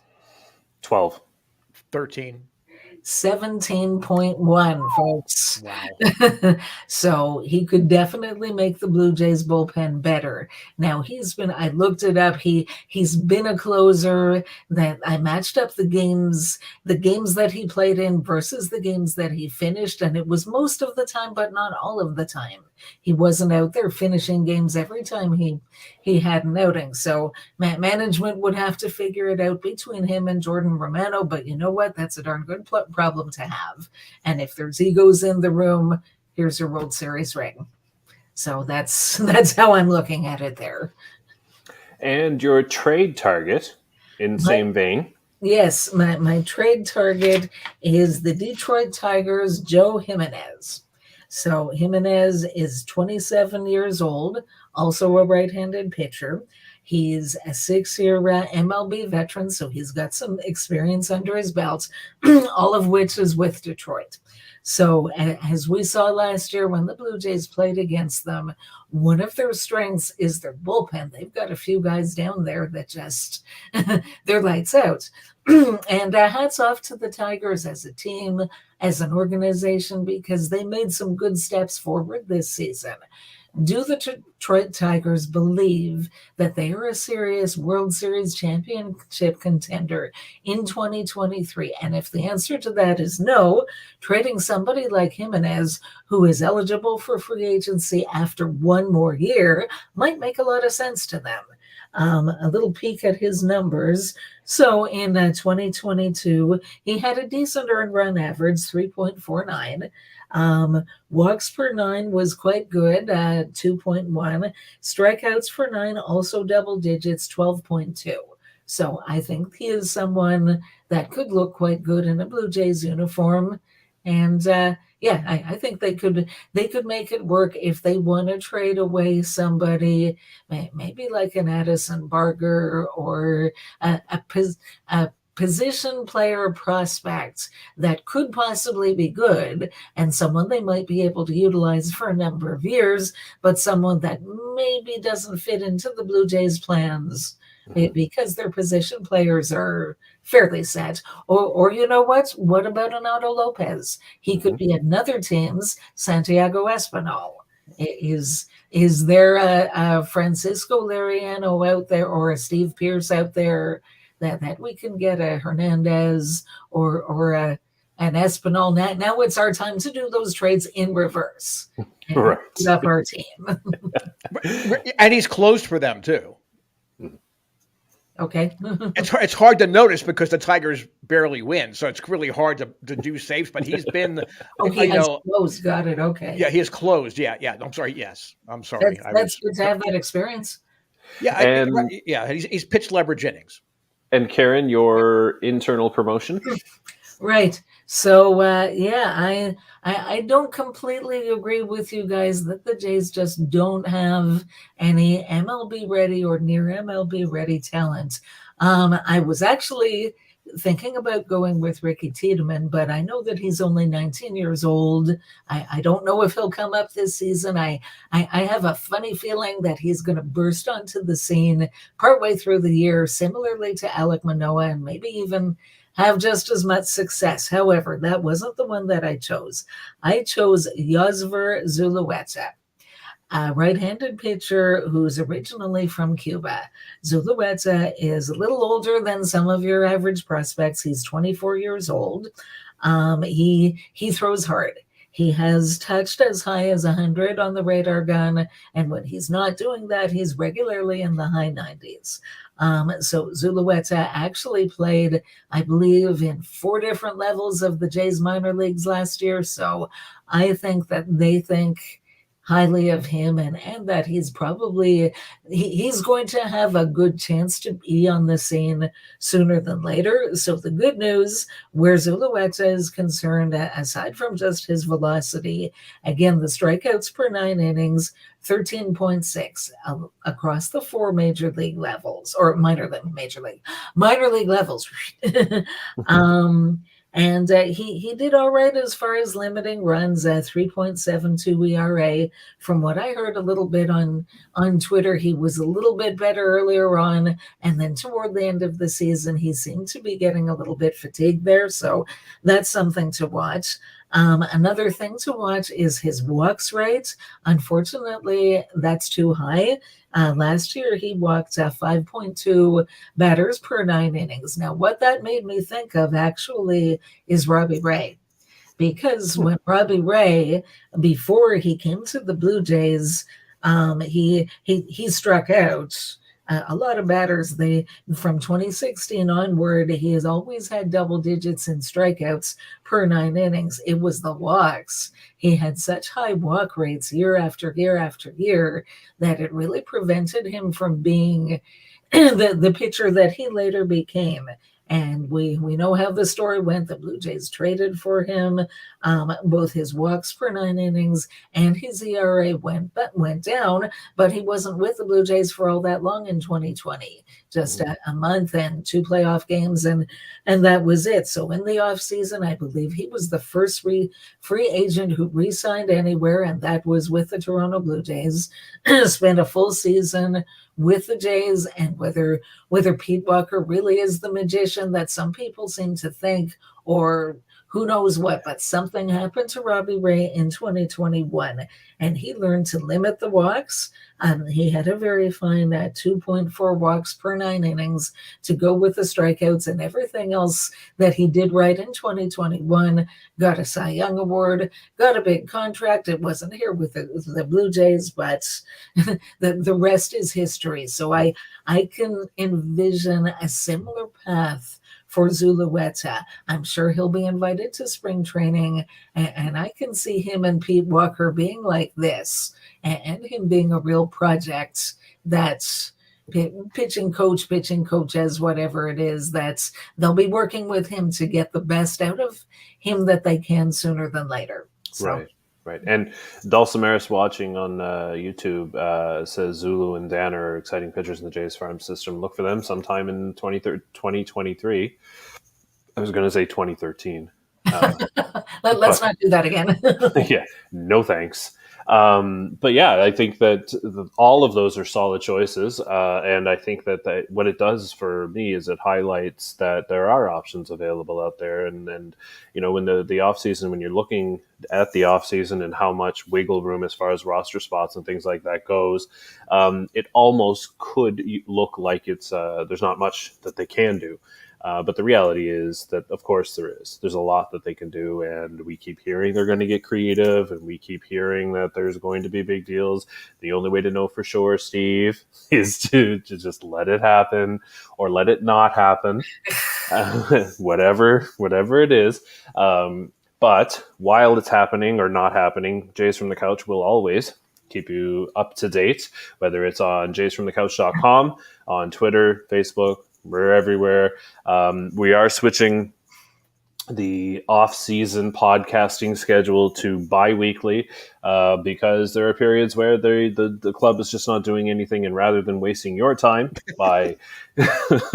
12. 13. 17.1, folks. Wow. So he could definitely make the Blue Jays bullpen better. Now I looked it up. He's been a closer. That I matched up the games that he played in versus the games that he finished, and it was most of the time, but not all of the time. He wasn't out there finishing games every time he had an outing. So management would have to figure it out between him and Jordan Romano. But you know what? That's a darn good problem to have. And if there's egos in the room, here's your World Series ring. So that's how I'm looking at it there. And your trade target, in the same vein. Yes, my trade target is the Detroit Tigers' Joe Jimenez. So Jimenez is 27 years old, also a right-handed pitcher. He's a 6-year MLB veteran, so he's got some experience under his belt, all of which is with Detroit. So as we saw last year when the Blue Jays played against them, one of their strengths is their bullpen. They've got a few guys down there that just, they're lights out. And hats off to the Tigers as a team, as an organization, because they made some good steps forward this season. Do the Detroit Tigers believe that they are a serious World Series championship contender in 2023? And if the answer to that is no, trading somebody like Jimenez, who is eligible for free agency after one more year, might make a lot of sense to them. A little peek at his numbers. So in 2022, he had a decent earned run average, 3.49. Walks per 9 was quite good, 2.1. Strikeouts per 9, also double digits, 12.2. So I think he is someone that could look quite good in a Blue Jays uniform. And I think they could make it work if they want to trade away somebody, maybe like an Addison Barger or a position player prospect that could possibly be good and someone they might be able to utilize for a number of years, but someone that maybe doesn't fit into the Blue Jays plans because their position players are fairly set. Or you know what about an Otto Lopez? He could be another team's Santiago Espinal. Is there a Francisco Liriano out there or a Steve Pearce out there that we can get a Hernandez or an Espinal? Now it's our time to do those trades in reverse. Right. Up our team. And he's closed for them too. Okay. It's hard to notice because the Tigers barely win, so it's really hard to do saves. But he's been, he has closed. Got it. Okay. Yeah, he has closed. Yeah. I'm sorry. Yes, I'm sorry. That's good to have that experience. Yeah, he's pitched leverage innings. And Karen, your internal promotion. Right. So I don't completely agree with you guys that the Jays just don't have any MLB ready or near MLB ready talent. I was actually thinking about going with Ricky Tiedemann, but I know that he's only 19 years old. I don't know if he'll come up this season. I have a funny feeling that he's going to burst onto the scene partway through the year, similarly to Alek Manoah, and maybe even have just as much success. However, that wasn't the one that I chose. I chose Yazvir Zuluweza, a right-handed pitcher who's originally from Cuba. Zuluweza is a little older than some of your average prospects. He's 24 years old. He throws hard. He has touched as high as 100 on the radar gun, and when he's not doing that, he's regularly in the high 90s. So Zuluweza actually played, I believe, in 4 different levels of the Jays minor leagues last year. So I think that they think highly of him and that he's probably he's going to have a good chance to be on the scene sooner than later. So the good news where Zuluweza is concerned, aside from just his velocity, again, the strikeouts per 9 innings, 13.6 across the 4 major league levels, or minor league levels. And he did all right as far as limiting runs, 3.72 ERA. From what I heard a little bit on Twitter, he was a little bit better earlier on, and then toward the end of the season, he seemed to be getting a little bit fatigued there. So that's something to watch. Another thing to watch is his walks rate. Unfortunately, that's too high. Last year, he walked 5.2 batters per 9 innings. Now, what that made me think of actually is Robbie Ray. Because when Robbie Ray, before he came to the Blue Jays, he struck out a lot of batters. From 2016 onward, he has always had double digits in strikeouts per 9 innings. It was the walks. He had such high walk rates year after year after year that it really prevented him from being the pitcher that he later became. And we know how the story went. The Blue Jays traded for him. Both his walks per 9 innings and his ERA went down, but he wasn't with the Blue Jays for all that long in 2020. Just a month and 2 playoff games, and that was it. So in the offseason, I believe he was the first free agent who re-signed anywhere, and that was with the Toronto Blue Jays. Spent a full season with the Jays, and whether Pete Walker really is the magician that some people seem to think, or who knows what. But something happened to Robbie Ray in 2021, and he learned to limit the walks. He had a very fine 2.4 walks per 9 innings to go with the strikeouts, and everything else that he did right in 2021. Got a Cy Young Award, got a big contract. It wasn't here with the Blue Jays, but the rest is history. So I can envision a similar path for Zuluweza. I'm sure he'll be invited to spring training, and I can see him and Pete Walker being like this, and him being a real project that's pitching coach as whatever it is, that's they'll be working with him to get the best out of him that they can sooner than later. So. Right. And Dulcimeris watching on YouTube says Zulu and Dan are exciting pitchers in the Jays farm system. Look for them sometime in 2023. I was going to say 2013. Let's not do that again. Yeah, no thanks. But yeah, I think that all of those are solid choices. And I think that what it does for me is it highlights that there are options available out there. And when the off season, when you're looking at the off season and how much wiggle room as far as roster spots and things like that goes, it almost could look like there's not much that they can do. But the reality is that, of course, there's a lot that they can do, and we keep hearing they're going to get creative, and we keep hearing that there's going to be big deals. The only way to know for sure, Steve, is to just let it happen or let it not happen, whatever it is. But while it's happening or not happening, Jays from the Couch will always keep you up to date, whether it's on JaysFromTheCouch.com, on Twitter, Facebook. We're everywhere. We are switching the off-season podcasting schedule to bi-weekly because there are periods where the club is just not doing anything, and rather than wasting your time by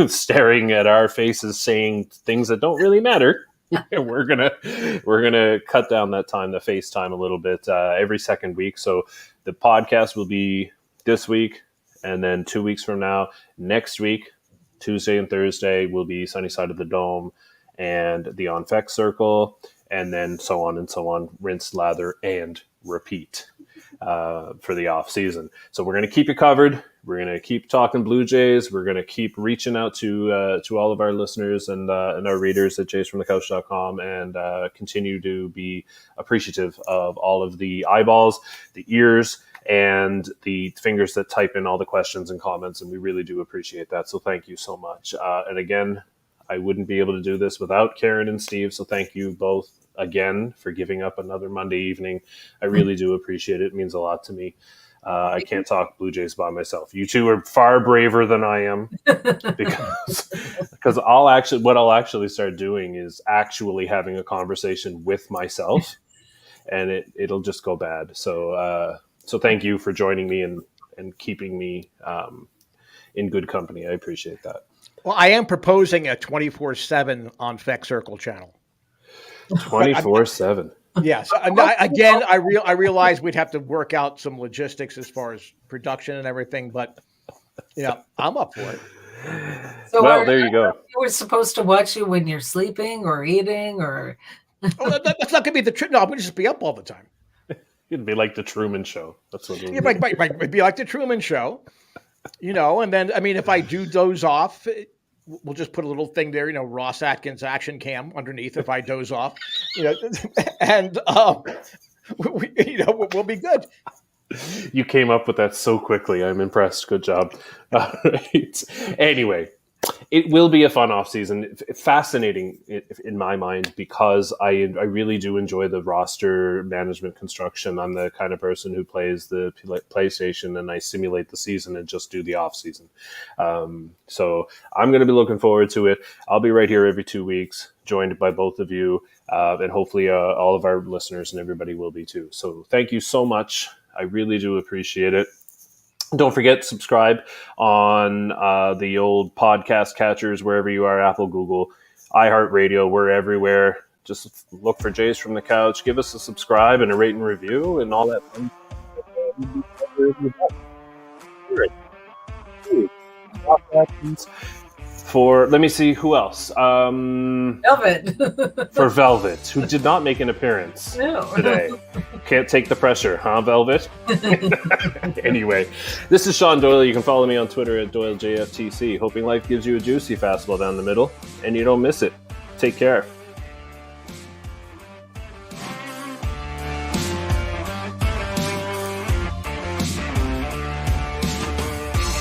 staring at our faces saying things that don't really matter, we're gonna cut down that time, the FaceTime, a little bit every second week. So the podcast will be this week, and then 2 weeks from now, next week, Tuesday and Thursday will be Sunny Side of the Dome and the On Fex Circle, and then so on, rinse, lather, and repeat for the off season. So we're going to keep you covered. We're going to keep talking Blue Jays. We're going to keep reaching out to all of our listeners and our readers at jaysfromthecouch.com, and continue to be appreciative of all of the eyeballs, the ears, and the fingers that type in all the questions and comments, and we really do appreciate that. So thank you so much. And again, I wouldn't be able to do this without Karen and Steve, so thank you both again for giving up another Monday evening. I really do appreciate it. It means a lot to me. I can't talk Blue Jays by myself. You two are far braver than I am, because what I'll actually start doing is actually having a conversation with myself, and it'll just go bad. So thank you for joining me and keeping me in good company. I appreciate that. Well, I am proposing a 24/7 on Fex Circle channel. 24/7. Yes. I realize we'd have to work out some logistics as far as production and everything, but I'm up for it. So there you go. You were supposed to watch you when you're sleeping or eating, or that's not going to be the truth. No, I'm going to just be up all the time. It'd be like the Truman Show. That's what it'd be. It'd be like the Truman Show, and then, if I do doze off, we'll just put a little thing there, Ross Atkins action cam underneath if I doze off, and we'll be good. You came up with that so quickly. I'm impressed. Good job. All right. Anyway, it will be a fun off season, fascinating in my mind, because I really do enjoy the roster management construction. I'm the kind of person who plays the PlayStation and I simulate the season and just do the off season. So I'm going to be looking forward to it. I'll be right here every 2 weeks, joined by both of you, and hopefully all of our listeners and everybody will be too. So thank you so much. I really do appreciate it. Don't forget, subscribe on the old podcast catchers, wherever you are, Apple, Google, iHeartRadio. We're everywhere. Just look for Jays from the Couch. Give us a subscribe and a rate and review and all that fun stuff. questions. For, let me see, who else? Velvet. For Velvet, who did not make an appearance No. today. Can't take the pressure, huh, Velvet? Anyway, this is Shaun Doyle. You can follow me on Twitter at DoyleJFtC. Hoping life gives you a juicy fastball down the middle, and you don't miss it. Take care.